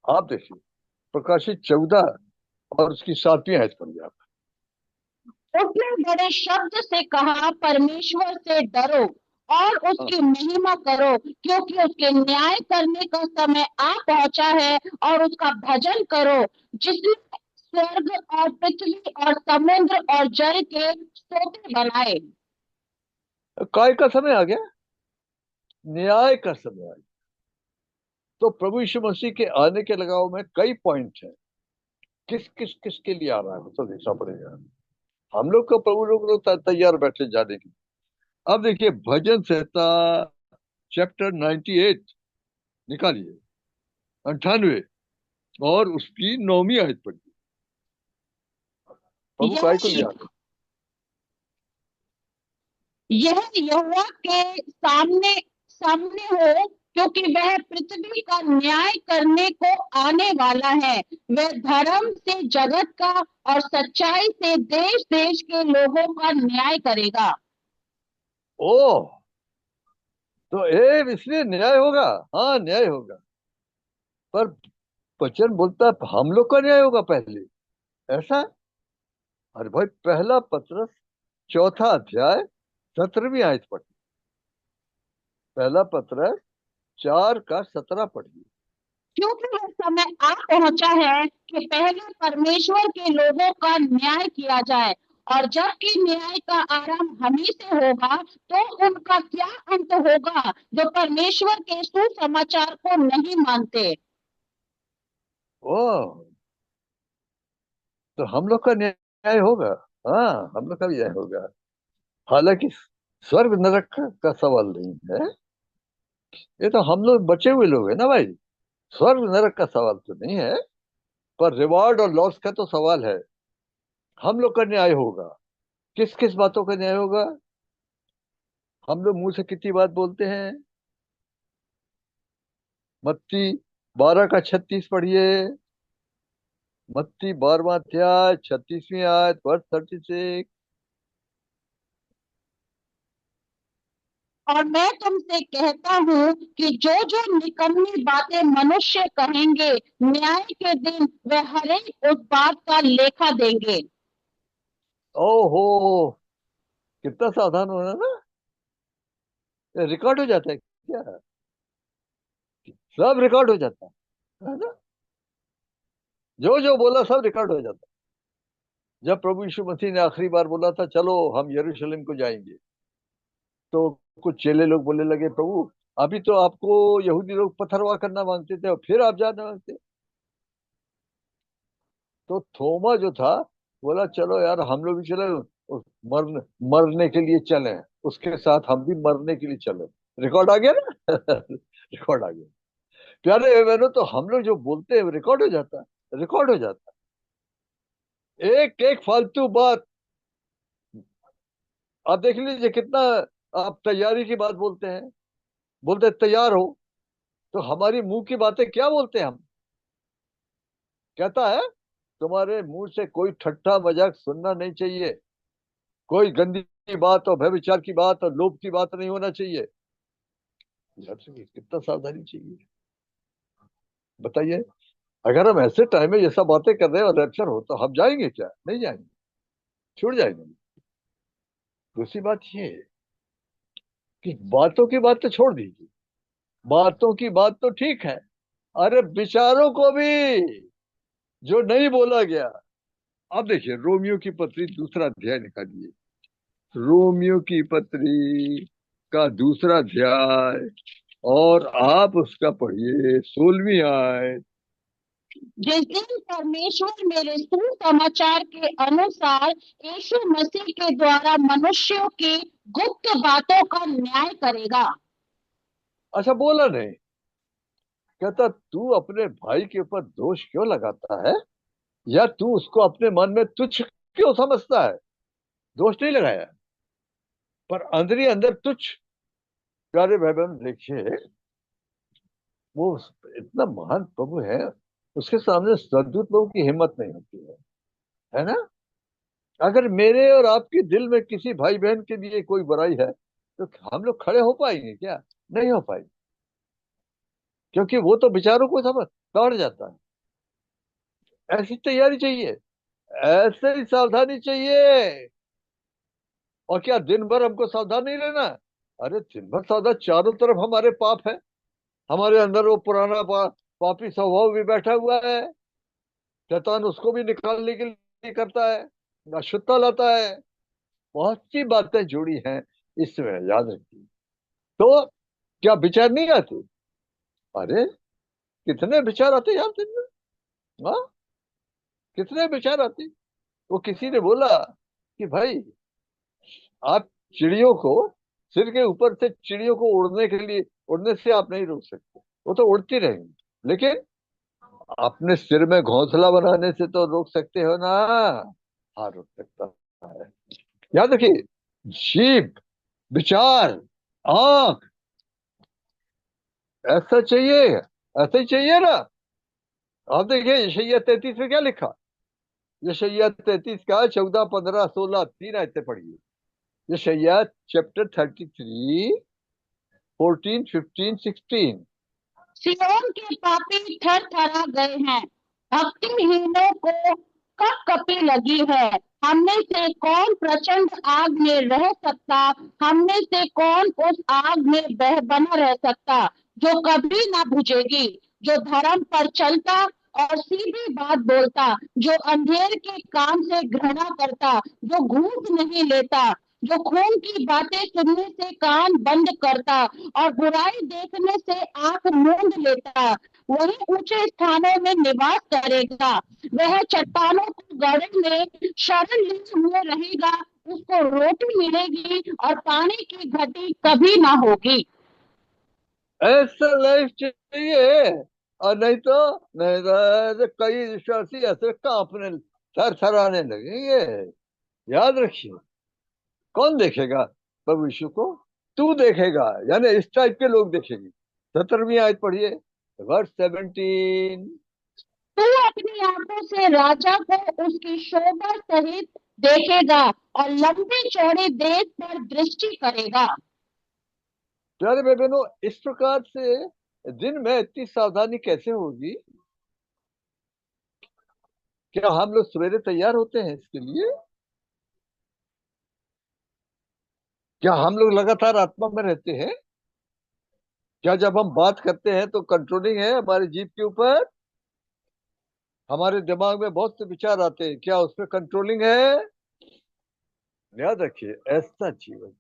आप देखिए, प्रकाशित 14 और उसकी 7वीं आयत पढ़िए आप।
उसने बड़े शब्द से कहा, परमेश्वर से डरो और
हाँ।
उसकी महिमा करो, क्योंकि उसके न्याय करने का समय आ पहुंचा है, और उसका भजन करो, जिसने स्वर्ग और पृथ्वी और समुद्र और जल के सोते बनाए।
काय का समय आ गया, न्याय का समय आ गया। तो प्रभु यीशु मसीह के आने के लगाव में कई पॉइंट है। किस किस किस के लिए आ रहा है वो तो देखना पड़ेगा। हम लोग को, प्रभु लोग तो तैयार बैठे जाने के लिए। अब देखिए, भजन संहिता चैप्टर 98 निकालिए, 98, और उसकी 9वीं आयत पढ़िए। प्रभु
यह
काय को ले आ रहे
यह यहोवा के सामने सामने हो, क्योंकि वह पृथ्वी का न्याय करने को आने वाला है। वह धर्म से जगत का और सच्चाई से देश देश के लोगों का न्याय करेगा।
हैं। ओह, तो ए इसलिए न्याय होगा। हाँ, न्याय होगा। पर वचन बोलता है हम लोग का न्याय होगा पहले, ऐसा। अरे भाई, पहला पत्रस 4 अध्याय 17वीं आयत पढ़िए। पहला पत्रस 4 का 17 पढ़िए।
क्योंकि वह समय आ पहुंचा है कि पहले परमेश्वर के लोगों का न्याय किया जाए, और जबकि न्याय का आरंभ हम ही से होगा, तो उनका क्या अंत होगा जो परमेश्वर के सुसमाचार को नहीं मानते।
ओ, तो हम लोग का न्याय होगा। हाँ, हम लोग का भी न्याय होगा। हालांकि स्वर्ग नरक का सवाल नहीं है। ये तो हम लोग बचे हुए लोग हैं ना भाई। स्वर्ग नरक का सवाल तो नहीं है। पर रिवॉर्ड और लॉस का तो सवाल है। हम लोग का न्याय होगा। किस किस बातों का न्याय होगा? हम लोग मुंह से कितनी बात बोलते हैं? मत्ती 12 का 36 पढ़िए। मत्ती 12वां अध्याय 36वीं आयत, वर्ष 36।
और मैं तुमसे कहता हूँ कि जो जो निकम्मी बातें मनुष्य कहेंगे, न्याय के दिन वे हरेक उस बात का लेखा देंगे।
ओहो, कितना सावधान होना ना। रिकॉर्ड हो जाता है क्या? सब रिकॉर्ड हो जाता है ना? जो जो बोला सब रिकॉर्ड हो जाता है। जब प्रभु यीशु मसीह ने आखिरी बार बोला था चलो हम यरूशलेम को जाएंगे, तो कुछ चेले लोग बोलने लगे, प्रभु अभी तो आपको यहूदी लोग पथरवाह करना मांगते थे और फिर आप जाना मांगते। तो थोमा जो था, बोला चलो यार हम लोग भी चले। मरने मरने के लिए चले। उसके साथ हम भी मरने के लिए चले। रिकॉर्ड आ गया ना। रिकॉर्ड आ गया। प्यारे बहनों, तो हम लोग जो बोलते हैं रिकॉर्ड हो जाता है। रिकॉर्ड हो जाता है, एक एक फालतू बात। आप देख लीजिए कितना आप तैयारी की बात बोलते हैं। बोलते हैं, तैयार हो। तो हमारी मुंह की बातें क्या बोलते हैं हम? कहता है, तुम्हारे मुंह से कोई ठट्ठा मजाक सुनना नहीं चाहिए। कोई गंदी बात और व्यभिचार की बात और लोभ की बात नहीं होना चाहिए। यार सुनिए, कितना सावधानी चाहिए, बताइए। अगर हम ऐसे टाइम में ये सब बातें कर रहे हैं और रैप्चर हो, तो हम जाएंगे क्या? नहीं जाएंगे, छूट जाएंगे। दूसरी बात ये है कि बातों की बात तो छोड़ दीजिए। बातों की बात तो ठीक है। अरे विचारों को भी जो नहीं बोला गया। अब देखिए, रोमियो की पत्री 2 अध्याय निकालिए। रोमियो की पत्री का 2 अध्याय, और आप उसका पढ़िए 16वीं आयत।
जिस दिन परमेश्वर मेरे सुसमाचार के अनुसार यीशु मसीह के द्वारा मनुष्यों की गुप्त बातों का न्याय करेगा।
अच्छा, बोला नहीं। कहता, तू अपने भाई के ऊपर दोष क्यों लगाता है? या तू उसको अपने मन में तुच्छ क्यों समझता है? दोष नहीं लगाया, पर अंदर ही अंदर तुच्छ। प्यारे भाई बहन, देखिए, वो इतना महान प्रभु है, उसके सामने सद्दूत लोगों की हिम्मत नहीं होती है ना? अगर मेरे और आपके दिल में किसी भाई बहन के लिए कोई बुराई है, तो हम लोग खड़े हो पाएंगे क्या? नहीं हो पाएंगे। क्योंकि वो तो विचारों को समझ तोड़ जाता है। ऐसी तैयारी चाहिए, ऐसे ही सावधानी चाहिए। और क्या दिन भर हमको सावधान नहीं रहना? अरे दिन भर सावधान, चारों तरफ हमारे पाप है। हमारे अंदर वो पुराना पापी स्वभाव भी बैठा हुआ है। शैतान उसको भी निकालने के लिए करता है, अशुद्धता लाता है। बहुत सी बातें जुड़ी हैं इसमें, याद रखिए। तो क्या विचार नहीं आते? अरे कितने विचार आते यार दिन में। हाँ, कितने विचार आते। वो किसी ने बोला कि भाई, आप चिड़ियों को, सिर के ऊपर से चिड़ियों को उड़ने के लिए, उड़ने से आप नहीं रोक सकते। वो तो उड़ती रहेंगी। लेकिन अपने सिर में घोंसला बनाने से तो रोक सकते हो ना? हाँ, रोक सकता है। याद रखिए, जीभ, विचार, आंख, ऐसा चाहिए। ऐसा ही चाहिए ना? आप देखिए यशायाह 33 में क्या लिखा। यशायाह 33 का 14, 15, 16 तीन आयतें पढ़िए। यशायाह चैप्टर 33, 14, 15, 16।
सिय्योन के पापी थर थरा गए हैं, भक्तिहीनों को कपकपी लगी है। हमने से कौन प्रचंड आग में रह सकता, हमने से कौन उस आग में बना रह सकता जो कभी ना बुझेगी, जो धर्म पर चलता और सीधी बात बोलता, जो अंधेर के काम से घृणा करता, जो घूस नहीं लेता, जो खून की बातें सुनने से कान बंद करता और बुराई देखने से आंख मूंद लेता, वही ऊंचे स्थानों में निवास करेगा। वह चट्टानों को गड़े में शरण लिए हुए रहेगा। उसको रोटी मिलेगी और पानी की घटी कभी ना होगी।
ऐसा लाइफ चाहिए। और नहीं तो कई विश्वासी ऐसे कांपने, थर थराने लगेंगे। याद रखिए, कौन देखेगा प्रभु यीशु को? तू देखेगा, यानी इस टाइप के लोग देखेंगे। 17वीं आयत पढ़िए, वर्स 17।
तू अपनी आंखों से राजा को उसकी शोभा सहित देखेगा और लंबे चौड़े देश पर दृष्टि करेगा।
प्यारे भाई बहनों, इस प्रकार से दिन में इतनी सावधानी कैसे होगी? क्या हम लोग सवेरे तैयार होते हैं इसके लिए? क्या हम लोग लगातार आत्मा में रहते हैं? क्या जब हम बात करते हैं तो कंट्रोलिंग है हमारी जीभ के ऊपर? हमारे दिमाग में बहुत से विचार आते हैं, क्या उस पर कंट्रोलिंग है? याद रखिए, ऐसा जीवन,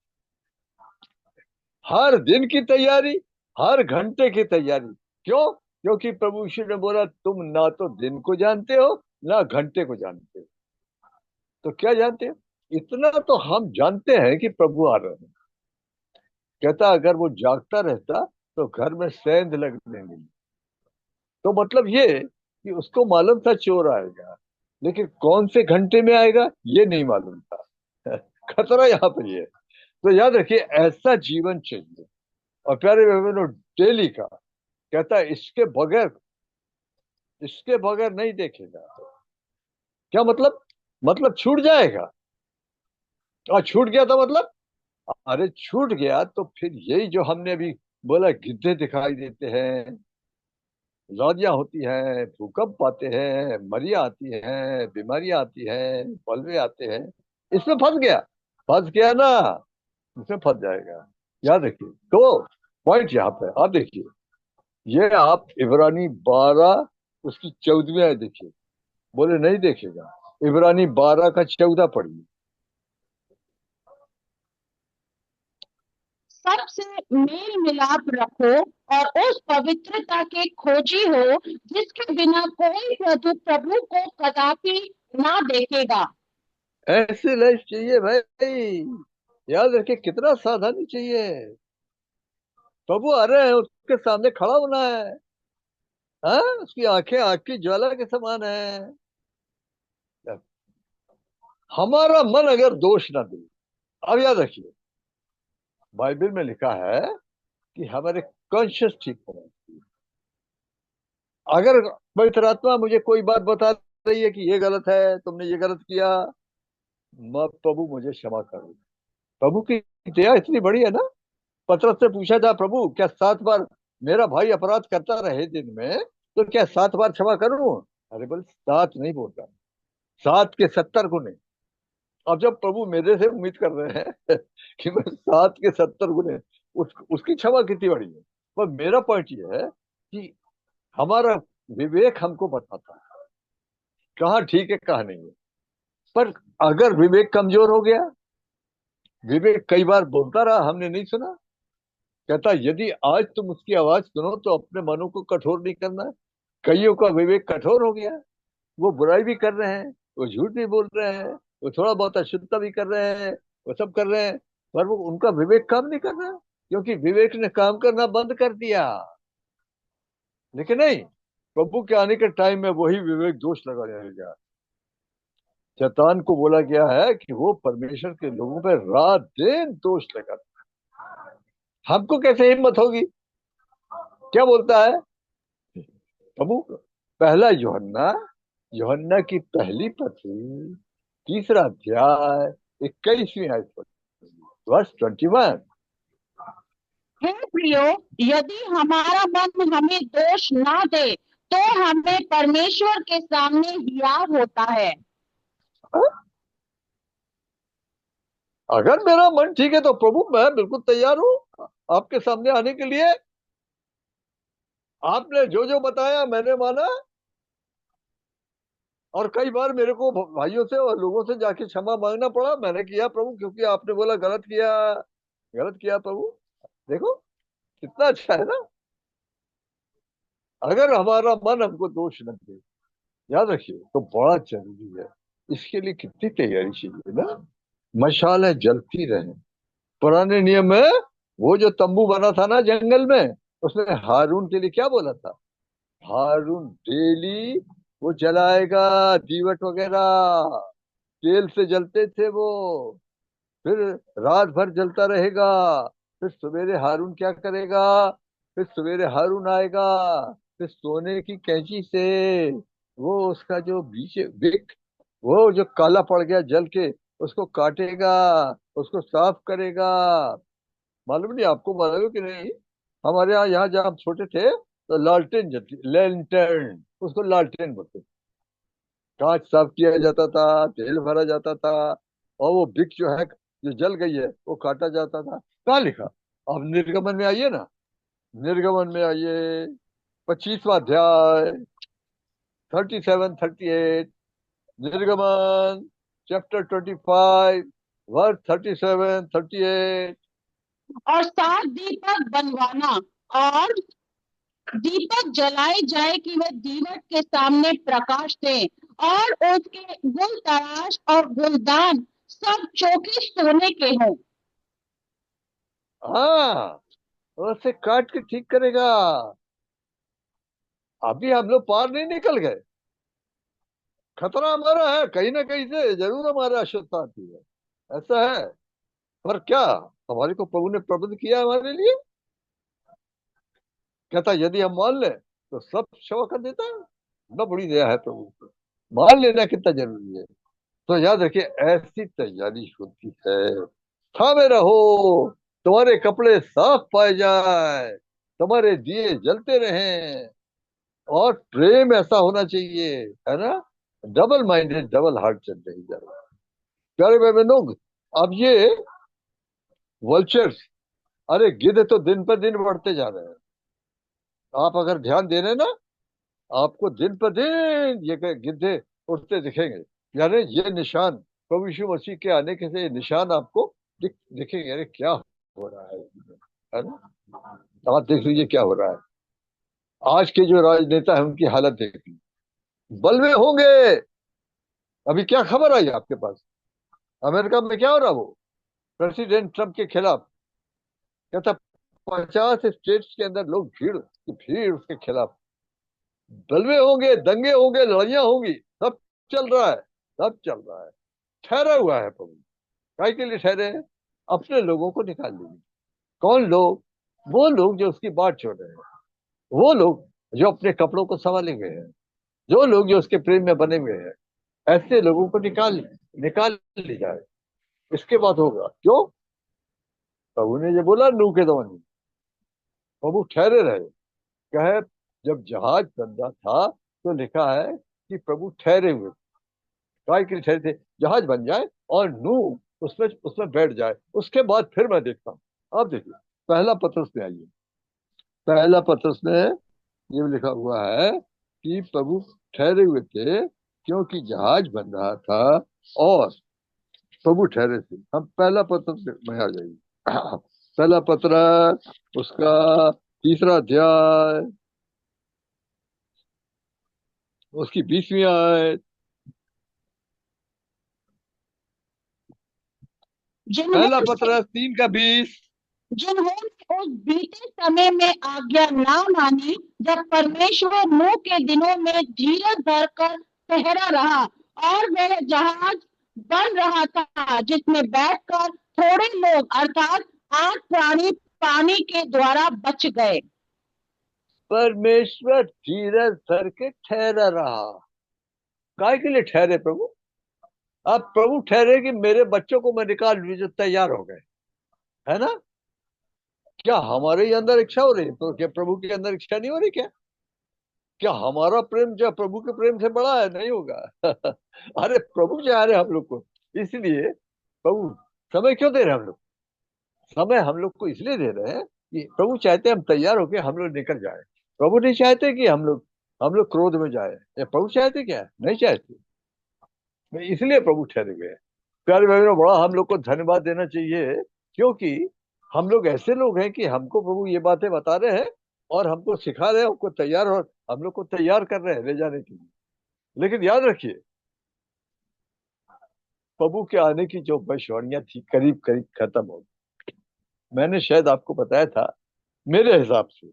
हर दिन की तैयारी, हर घंटे की तैयारी। क्यों? क्योंकि प्रभु यीशु ने बोला, तुम ना तो दिन को जानते हो, ना घंटे को जानते हो। तो क्या जानते हो? इतना तो हम जानते हैं कि प्रभु आ रहे हैं। कहता अगर वो जागता रहता तो घर में सेंध लगने मिली। तो मतलब ये कि उसको मालूम था चोर आएगा, लेकिन कौन से घंटे में आएगा ये नहीं मालूम था। खतरा यहाँ पर ये है। तो याद रखिए, ऐसा जीवन चाहिए। और प्यारे बहनों, डेली का कहता है, इसके बगैर नहीं देखेगा। क्या मतलब? मतलब छूट जाएगा। और छूट गया तो मतलब, अरे छूट गया तो फिर यही जो हमने अभी बोला, गिद्धे दिखाई देते हैं, लॉजियां होती हैं, भूकंप आते हैं, मरिया आती हैं, बीमारियां आती हैं, बलवे आते हैं। इसमें फंस गया ना, इसमें फंस जाएगा। याद रखिए। तो पॉइंट यहाँ पे आप देखिए, ये आप इब्रानी 12 उसकी 14वीं आयत देखिए। बोले नहीं देखेगा, इब्रानी 12 का 14 पढ़िए।
सबसे मेल मिलाप रखो और उस पवित्रता के खोजी हो जिसके बिना कोई प्रभु प्रभु को कदापि ना देखेगा।
ऐसी लाइफ चाहिए भाई। याद रखिए, कितना सावधानी चाहिए। प्रभु आ रहे हैं, उसके सामने खड़ा होना है। हाँ, उसकी आंखें आग की ज्वाला के समान है। हमारा मन अगर दोष ना दे। अब याद रखिए, बाइबल में लिखा है कि हमारे कॉन्शियस ठीक होना चाहिए। अगर पवित्र आत्मा मुझे कोई बात बता रही है कि ये गलत है, तुमने ये गलत किया, मैं प्रभु मुझे क्षमा करो। प्रभु की दया इतनी बड़ी है ना। पतरस से पूछा था, प्रभु क्या 7 बार मेरा भाई अपराध करता रहे दिन में, तो क्या 7 बार क्षमा करूं? अरे बोले, 7 नहीं बोलता, 7 के 70 गुने। अब जब प्रभु मेरे से उम्मीद कर रहे हैं कि मैं 7 के 70 गुने, उसकी क्षमा कितनी बड़ी है। पर मेरा पॉइंट ये है कि हमारा विवेक हमको बताता है कहाँ ठीक है कहाँ नहीं है। पर अगर विवेक कमजोर हो गया, विवेक कई बार बोलता रहा, हमने नहीं सुना। कहता यदि आज तुम उसकी आवाज सुनो तो अपने मनों को कठोर नहीं करना। कईयों का विवेक कठोर हो गया, वो बुराई भी कर रहे हैं, वो झूठ भी बोल रहे हैं, वो थोड़ा बहुत अशुद्धता भी कर रहे हैं, वो सब कर रहे हैं, पर वो उनका विवेक काम नहीं कर रहा, क्योंकि विवेक ने काम करना बंद कर दिया। लेकिन नहीं, प्रभु के आने के टाइम में वही विवेक दोष लगाने लगा। शैतान को बोला गया है कि वो परमेश्वर के लोगों पर रात दिन दोष लगाता। हमको कैसे हिम्मत होगी? क्या बोलता है प्रभु? पहला यूहन्ना, यूहन्ना की पहली पत्री, 3 अध्याय, 21वीं आयत पर, वर्ष 21।
हे प्रियो, यदि हमारा मन हमें दोष ना दे तो हमें परमेश्वर के सामने हियाव होता है।
अगर मेरा मन ठीक है तो प्रभु मैं बिल्कुल तैयार हूँ आपके सामने आने के लिए। आपने जो जो बताया मैंने माना। और कई बार मेरे को भाइयों से और लोगों से जाके क्षमा मांगना पड़ा, मैंने किया प्रभु, क्योंकि आपने बोला गलत किया, गलत किया प्रभु। देखो कितना अच्छा है ना। अगर हमारा मन हमको दोष न दे, याद रखिए, तो बड़ा जरूरी है। इसके लिए कितनी तैयारी चाहिए ना। मशालें जलती रहे। पुराने नियम में वो जो तंबू बना था ना जंगल में, उसने हारून के लिए क्या बोला था? हारून डेली वो जलाएगा, दीवट वगैरह तेल से जलते थे वो। फिर रात भर जलता रहेगा। फिर सवेरे हारून क्या करेगा? फिर सवेरे हारून आएगा, फिर सोने की कैंची से वो उसका जो बीच बिक, वो जो काला पड़ गया जल के, उसको काटेगा, उसको साफ करेगा। मालूम नहीं आपको, मालूम है कि नहीं? हमारे यहाँ जब हम छोटे थे तो लालटेन जलती, लैंटर्न, उसको लालटेन बोलते। कांच साफ किया जाता था, तेल भरा जाता था, और वो बिक जो है, जो जल गई है, वो काटा जाता था। कहाँ लिखा? अब निर्गमन में आइए ना, निर्गमन में आइए, 25वां अध्याय, 37, 38। निर्गमन चैप्टर 25, वर्स 37, 38।
और 7 दीपक बनवाना, और दीपक जलाए जाए कि वह दीवट के सामने प्रकाश दे, और उसके गुल तराश और गुलदान सब चौके सोने के हों।
हाँ, उसे काट के ठीक करेगा। अभी हम लोग पार नहीं निकल गए। खतरा हमारा है, कहीं ना कहीं से जरूर हमारा अशुद्धता आती है, ऐसा है। पर क्या हमारे को प्रभु ने प्रबंध किया है हमारे लिए? कहता यदि हम मान लें तो सब क्षमा कर देता है। न बड़ी दया है प्रभु की। मान लेना कितना जरूरी है। तो याद रखिए, ऐसी तैयारी होती है। थामे रहो, तुम्हारे कपड़े साफ पाए जाए, तुम्हारे दिए जलते रहें, और प्रेम ऐसा होना चाहिए, है ना? डबल माइंडेड, डबल हार्ट चल रही जाए। प्यारे भाई बहनों, अब ये वल्चर्स, अरे गिद्ध तो दिन पर दिन बढ़ते जा रहे हैं। आप अगर ध्यान दे रहे हैं ना, आपको दिन पर दिन ये गिद्धे उठते दिखेंगे। यानी ये निशान, प्रभु यीशु मसीह के आने के से निशान आपको दिखेंगे। अरे क्या हो रहा है ना? आप देख लीजिए क्या हो रहा है। आज के जो राजनेता है उनकी हालत देख लीजिए, बलवे होंगे। अभी क्या खबर आई आपके पास? अमेरिका में क्या हो रहा? वो प्रेसिडेंट ट्रम्प के खिलाफ कहता, 50 स्टेट्स के अंदर लोग भीड़ उसके खिलाफ, बलवे होंगे, दंगे होंगे, लड़ाइयां होंगी। सब चल रहा है, सब चल रहा है। ठहरा हुआ है प्रभु। काय के लिए ठहरे हैं? अपने लोगों को निकाल लेंगे। कौन लोग? वो लोग जो उसकी बात छोड़ रहे हैं, वो लोग जो अपने कपड़ों को संभाले हुए हैं, जो लोग जो उसके प्रेम में बने हुए हैं, ऐसे लोगों को निकाल निकाल ली जाए। इसके बाद होगा क्यों? प्रभु ने जो बोला नूह के दौरान, प्रभु ठहरे रहे। कहे, जब जहाज बन रहा था तो लिखा है कि प्रभु ठहरे हुए। काय के लिए ठहरे थे? जहाज बन जाए और नूह उसमें उसमें बैठ जाए, उसके बाद फिर मैं देखता हूँ। अब देखिए, पहला पत्रस में आइए। पहला पत्रस में ये लिखा हुआ है कि प्रभु ठहरे हुए थे क्योंकि जहाज बन रहा था, और प्रभु ठहरे थे। हम पहला पत्र में आ जाइए। पहला पत्र, उसका 3 अध्याय, उसकी 20वीं आयत। पहला
जिन्होंने
पत्र 3 का 20।
जिन्होंने उस बीते समय में आज्ञा ना मानी, जब परमेश्वर नूह के दिनों में धीरज धरकर ठहरा रहा, और वह जहाज बन रहा था जिसमें बैठकर थोड़े लोग अर्थात 8 प्राणी पानी के द्वारा बच गए।
परमेश्वर धीरज धर के ठहरा रहा। काय के लिए ठहरे प्रभु? अब प्रभु ठहरे कि मेरे बच्चों को मैं निकाल लूं जो तैयार हो गए, है ना? क्या हमारे ही अंदर इच्छा हो रही है? तो क्या प्रभु के अंदर इच्छा नहीं हो रही क्या? क्या हमारा प्रेम जो प्रभु के प्रेम से बड़ा है? नहीं होगा। अरे प्रभु चाह रहे हम लोग को, इसलिए प्रभु समय क्यों दे रहे हैं हम लोग? समय हम लोग को इसलिए दे रहे हैं कि प्रभु चाहते हैं हम तैयार होके हम लोग निकल जाए। प्रभु नहीं चाहते कि हम लोग क्रोध में जाए। या प्रभु चाहते क्या? नहीं चाहते। इसलिए प्रभु ठहरे हुए हैं। प्यारे भाइयों, बड़ा हम लोग को धन्यवाद देना चाहिए, क्योंकि हम लोग ऐसे लोग हैं कि हमको प्रभु ये बातें बता रहे हैं और हमको सिखा रहे हैं, हमको तैयार, और हम लोग को तैयार कर रहे हैं ले जाने के लिए। लेकिन याद रखिए, प्रभु के आने की जो भविष्यवाणियां थी करीब करीब खत्म हो गई। मैंने शायद आपको बताया था, मेरे हिसाब से,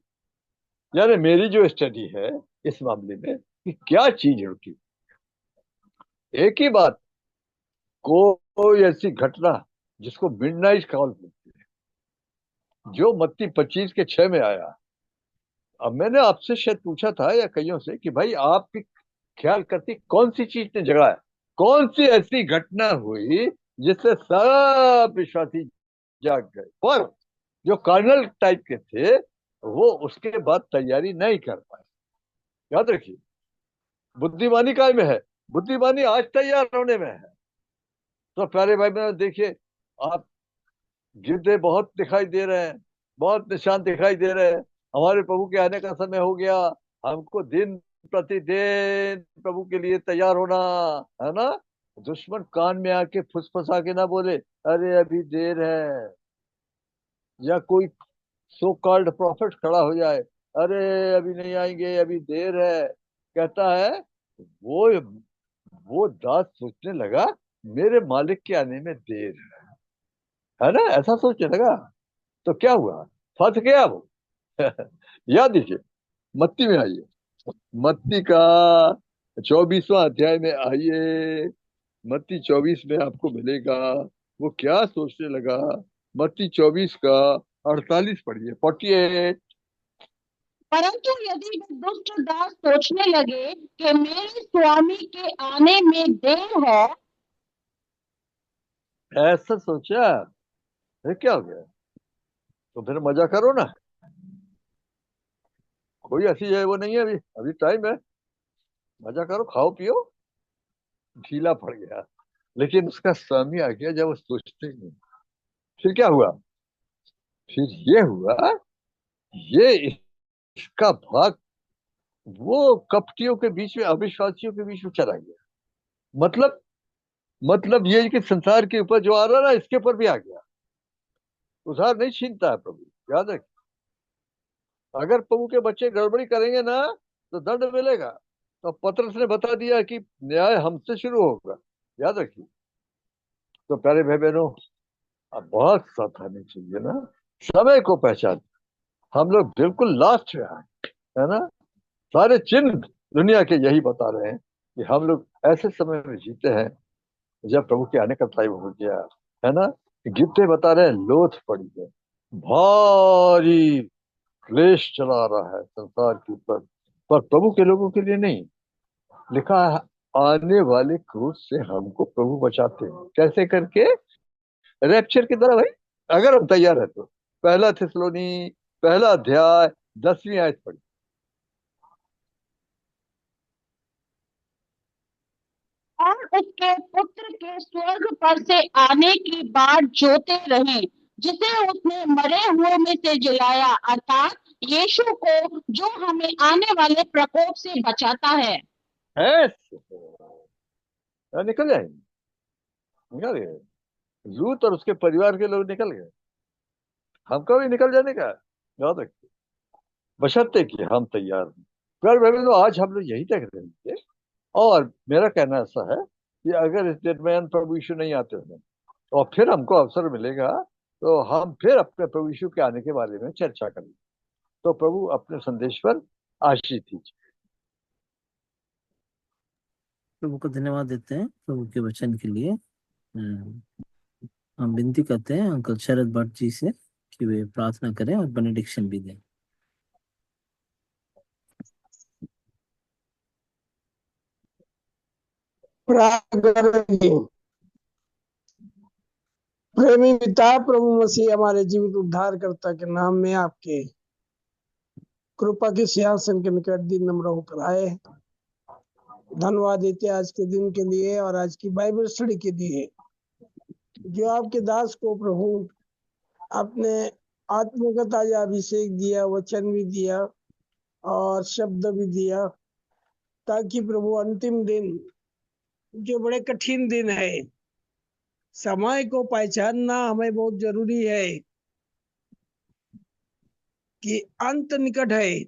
यानी मेरी जो स्टडी है इस मामले में, कि क्या चीज होती, एक ही बात, कोई ऐसी घटना जिसको मिडनाइट कॉल बोलते हैं, जो मत्ती 25 के 6 में आया। अब मैंने आपसे शायद पूछा था या कईयों से कि भाई आपकी ख्याल करती कौन सी चीज ने जगाया, कौन सी ऐसी घटना हुई जिससे सब विश्वासी जाग गए, पर जो कर्नल टाइप के थे वो उसके बाद तैयारी नहीं कर पाए। याद रखिए, बुद्धिमानी काय में है, बुद्धिमानी आज तैयार होने में है। तो प्यारे भाई बहन देखिए, आप, गिद्धे बहुत दिखाई दे रहे हैं, बहुत निशान दिखाई दे रहे हैं। हमारे प्रभु के आने का समय हो गया, हमको दिन प्रतिदिन प्रभु के लिए तैयार होना है ना। दुश्मन कान में आके फुसफुसा के ना बोले, अरे अभी देर है, या कोई सो कॉल्ड प्रॉफिट खड़ा हो जाए, अरे अभी नहीं आएंगे, अभी देर है, कहता है। वो वो दास सोचने लगा, मेरे मालिक के आने में देर है ना, ऐसा सोचने लगा। तो क्या हुआ, फंस गया वो। याद दीजिए, मत्ती में आइए, मत्ती का 24वां अध्याय में आइए। मत्ती 24 में आपको मिलेगा वो क्या सोचने लगा। मत्ती 24 का 48 पढ़िए, 48।
परंतु यदि वे दुष्ट दास सोचने लगे कि मेरे स्वामी के आने में देर है,
ऐसा सोचा, फिर क्या हो गया, तो फिर मजा करो ना, कोई ऐसी है वो नहीं है, अभी अभी टाइम है, मजा करो, खाओ पियो। ढीला पड़ गया, लेकिन उसका स्वामी आ गया जब वो सोचते ही नहीं। फिर क्या हुआ, फिर ये हुआ, ये इसका भाग वो कपटियों के बीच में, अविश्वासियों के बीच में चला गया। मतलब मतलब ये कि संसार के ऊपर जो आ रहा ना, इसके ऊपर भी आ गया। उधार नहीं छीनता है प्रभु, याद रख। अगर प्रभु के बच्चे गड़बड़ी करेंगे ना, तो दंड मिलेगा। तो पतरस ने बता दिया कि न्याय हमसे शुरू होगा, याद रखिए। तो प्यारे भाई बहनों, अब बहुत सावधानी चाहिए ना, समय को पहचान। हम लोग बिल्कुल लास्ट में आए, है ना। सारे चिन्ह दुनिया के यही बता रहे हैं कि हम लोग ऐसे समय में जीते हैं जब प्रभु के आने का टाइम हो गया, है ना। गीते बता रहे हैं, लोथ पड़ी है, भारी क्लेश चला रहा है संसार के ऊपर, पर प्रभु के लोगों के लिए नहीं। लिखा है, आने वाले क्रूस से हमको प्रभु बचाते हैं, कैसे करके, रैप्चर की तरह भाई, अगर हम तैयार है तो। पहला थिस्सलुनी, पहला अध्याय, 10वीं आयत पढ़ी।
और उसके पुत्र के स्वर्ग पर से आने की बाट जोते रहे, जिसे उसने मरे हुओं में से जिलाया, अर्थात यीशु को, जो हमें आने वाले प्रकोप से बचाता है।
है, निकल जाएंगे, निकल गए, लूत और उसके परिवार के लोग निकल गए, हमको भी निकल जाने का है। याद रखिए, बशर्ते कि हम तैयार हैं। प्यारे भाई तो आज हम लोग यही देख रहे थे। और मेरा कहना ऐसा है कि अगर इस दरमियान प्रभु यीशु नहीं आते हैं, और फिर हमको अवसर मिलेगा, तो हम फिर अपने प्रभु यीशु के आने के बारे में चर्चा करेंगे। तो प्रभु अपने संदेश पर आशीष दीजिए।
प्रभु को धन्यवाद देते हैं प्रभु के वचन के लिए। हम विनती करते हैं अंकल शरद भट्ट जी से कि वे प्रार्थना करें और बेनेडिक्शन भी दें।
प्रेमी पिता प्रभु मसीह हमारे जीवित उद्धारकर्ता के नाम में आपके कृपा के सिंहासन के निकट दिन नम्र होकर आए। धन्यवाद देते आज के दिन के लिए और आज की बाइबल स्टडी के लिए, जो आपके दास को प्रभु आपने आत्मगत आज अभिषेक दिया, वचन भी दिया और शब्द भी दिया, ताकि प्रभु अंतिम दिन, जो बड़े कठिन दिन है, समय को पहचानना हमें बहुत जरूरी है। कि अंत निकट है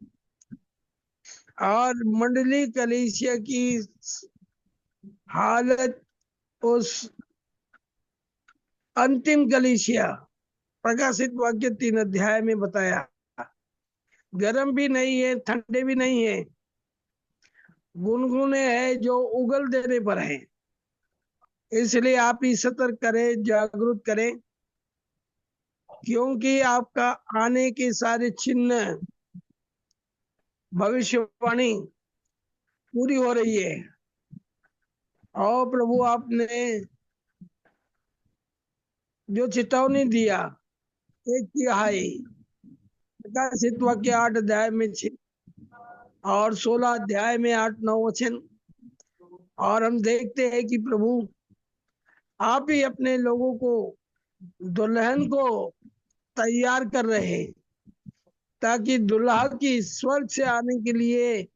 और मंडली कलीसिया की हालत उस अंतिम कलीसिया प्रकाशित वाक्य 3 अध्याय में बताया। गर्म भी नहीं है, ठंडे भी नहीं है, गुनगुने है जो उगल देने पर है। इसलिए आप ही सतर्क करें, जागरूक करें, क्योंकि आपका आने के सारे चिन्ह भविष्यवाणी पूरी हो रही है। और प्रभु आपने जो चेतावनी दिया, एक तिहाई प्रकाशित वाक्य 8 अध्याय में 6 और 16 अध्याय में 8-9 वचन, और हम देखते हैं कि प्रभु आप ही अपने लोगों को, दुल्हन को तैयार कर रहे हैं, ताकि दुल्हा की स्वर्ग से आने के लिए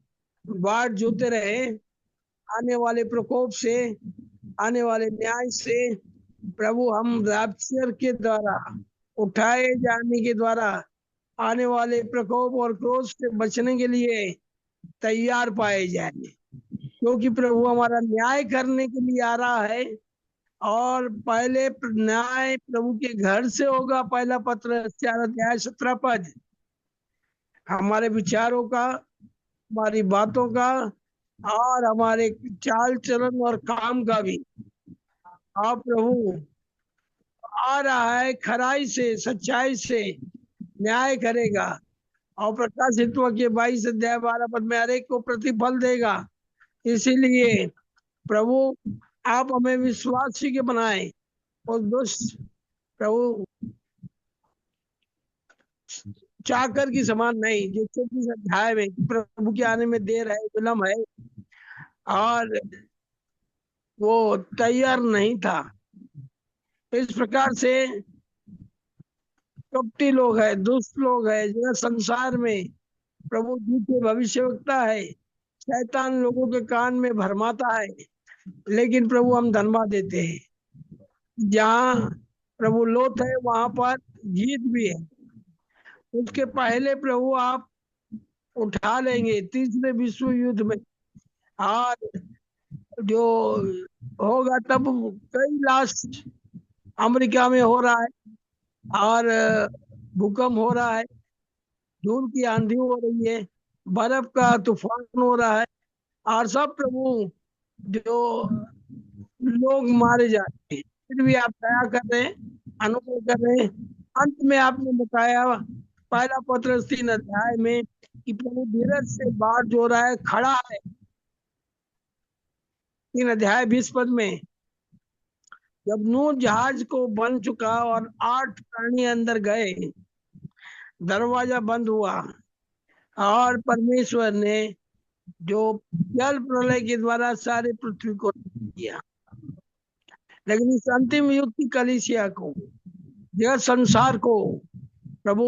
बाट जोते रहे। आने वाले प्रकोप से, आने वाले न्याय से प्रभु हम रैप्चर के द्वारा, उठाए जाने के द्वारा आने वाले प्रकोप और क्रोध से बचने के लिए तैयार पाए जाएंगे, क्योंकि प्रभु हमारा न्याय करने के लिए आ रहा है। और पहले न्याय प्रभु के घर से होगा। पहला पत्र 4 अध्याय 17 पद। हमारे विचारों का, हमारी बातों का और हमारे चाल चलन और काम का भी आप प्रभु आ रहा है, खराई से, सच्चाई से न्याय करेगा और प्रकाशित के 22 अध्याय 12 पद में हर एक को प्रतिफल देगा। इसीलिए प्रभु आप हमें विश्वासी के बनाए और दुष्ट प्रभु चाकर की समान नहीं, जो 24 अध्याय में प्रभु के आने में देर है, विलम्ब है और वो तैयार नहीं था। इस प्रकार से कपटी लोग है, दुष्ट लोग है, जो संसार में प्रभु झूठे भविष्यवक्ता है, शैतान लोगों के कान में भरमाता है। लेकिन प्रभु हम धन्यवाद देते हैं, जहाँ प्रभु लोथ है वहां पर जीत भी है। उसके पहले प्रभु आप उठा लेंगे तीसरे विश्व युद्ध में, और जो होगा तब कई लाश अमेरिका में हो रहा है और भूकंप हो रहा है, धूल की आंधी हो रही है, बर्फ का तूफान हो रहा है, और सब प्रभु जो लोग मारे जाते हैं, फिर भी आप दया कर रहे हैं, अनुग्रह कर रहे हैं। अंत में आपने बताया पहला पत्र 3 अध्याय में कि प्रभु धीरज से बाट जो रहा है, खड़ा है। 3 अध्याय 20 पद में, जब नूह जहाज को बन चुका और 8 प्राणी अंदर गए, दरवाजा बंद हुआ और परमेश्वर ने जो जल प्रलय के द्वारा सारे पृथ्वी को किया, लेकिन इस अंतिम युग की कलीसिया को, यह संसार को प्रभु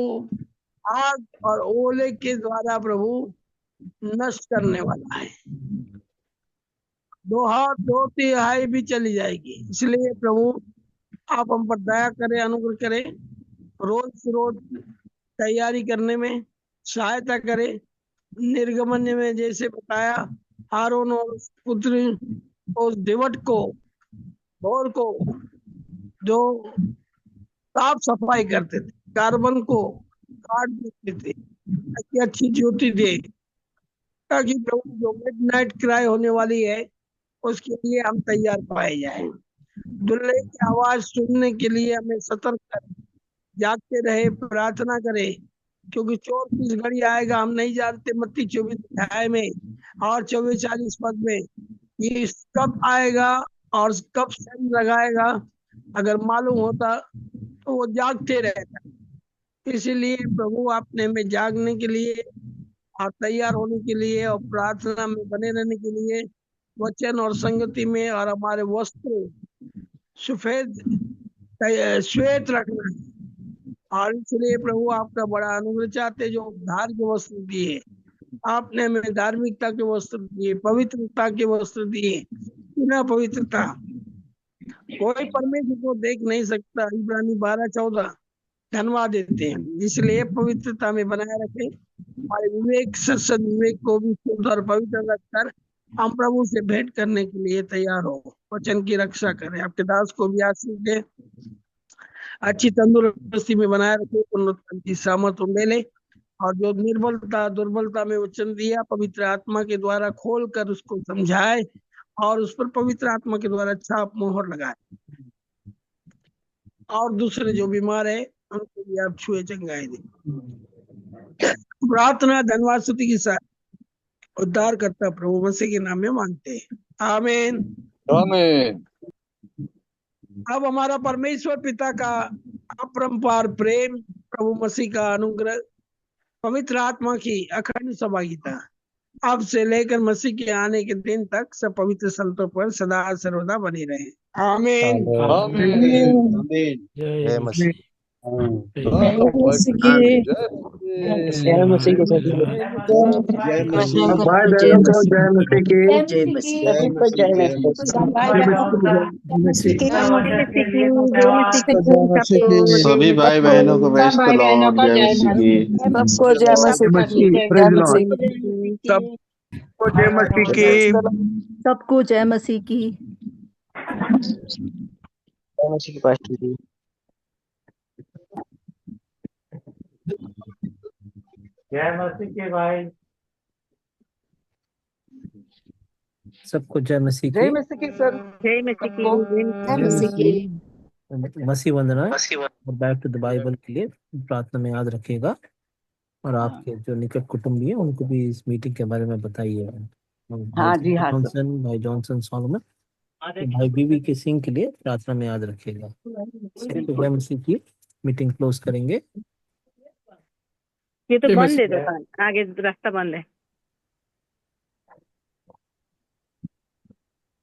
आग और ओले के द्वारा प्रभु नष्ट करने वाला है। 2 तिहाई भी चली जाएगी। इसलिए प्रभु आप हम पर दया करें, अनुग्रह करें, रोज तैयारी करने में सहायता करें। निर्गमन में जैसे बताया, हारून और पुत्र उस दिवट को, भोर को जो साफ सफाई करते थे, कार्बन को काट देते थे ताकि अच्छी ज्योति दे, ताकि प्रभु जो मिडनाइट क्राई होने वाली है उसके लिए हम तैयार पाए जाएं। दुल्हे की आवाज सुनने के लिए हमें सतर्क करें, जागते रहे, प्रार्थना करें, क्योंकि चोर किस घड़ी आएगा हम नहीं जानते। मत्ती 24 अध्याय में और 24-40 पद में ये कब आएगा और कब सैन लगाएगा, अगर मालूम होता तो वो जागते रहता। इसीलिए प्रभु आपने में जागने के लिए और तैयार होने के लिए और प्रार्थना में बने रहने के लिए, वचन और संगति में, और हमारे वस्त्र सफेद श्वेत रखना है। और इसलिए प्रभु आपका बड़ा अनुग्रह चाहते, जो उद्धार के वस्त्र दिए आपने हमें, धार्मिकता के वस्त्र दिए, पवित्रता के वस्त्र दिए। बिना पवित्रता कोई परमेश्वर को देख नहीं सकता। इब्रानी 12:14। धन्यवाद देते हैं। इसलिए पवित्रता में बनाए रखें, हमारे विवेक सत्सद विवेक को भी शुद्ध और पवित्र रखकर हम प्रभु से भेंट करने के लिए तैयार हो। वचन की रक्षा करें, आपके दास को भी आशीष दे, अच्छी तंदुरुस्ती में बनाए रखे, पुनरुत्थान की सामर्थ ले ले, और जो निर्बलता दुर्बलता में वचन दिया पवित्र आत्मा के द्वारा खोल कर उसको समझाए और उस पर पवित्र आत्मा के द्वारा छाप मोहर लगाए, और दूसरे जो बीमार है उनको भी आप छुए चंगाई दे। प्रार्थना धन्यवाद स्तुति के साथ उद्धार करता प्रभु मसीह के नाम में मांगते हैं, आमीन।
आमीन।
अब हमारा परमेश्वर पिता का अपरंपार प्रेम, प्रभु मसीह का अनुग्रह, पवित्र आत्मा की अखंड सहभागिता अब से लेकर मसीह के आने के दिन तक सब पवित्र संतों पर सदा सर्वदा बनी रहे, आमीन।
आमीन।
जय मसीह।
जय
मसीह के साथ
जय मसीह।
भाई बहनों को जय मसीह की।
जय मसीह। जय
सभी भाई बहनों को प्रेज़ द लॉर्ड, जय मसीह की।
सबको जय मसीह की। जय मसीह की।
सबको जय मसीह की।
सबको जय मसीह की।
जय मसीह की पास्टर जी।
जय मसीह के भाई।
सबको जय मसीह की।
जय मसीह की सर।
जय मसीह की। जय मसीह की।
मसीह वंदना और बैक टू द बाइबल के लिए प्रार्थना में याद रखिएगा, और आपके जो निकट कुटुंबी है उनको भी इस मीटिंग के बारे में बताइए।
हाँ जी, हाँ सर।
भाई जॉनसन सॉलोमन, भाई बीबी के सिंह के लिए प्रार्थना में याद रखिएगा। सबको जय मसीह की। मीटिंग क्लोज करेंगे।
ये तो बंद है दुकान, आगे रास्ता बंद है।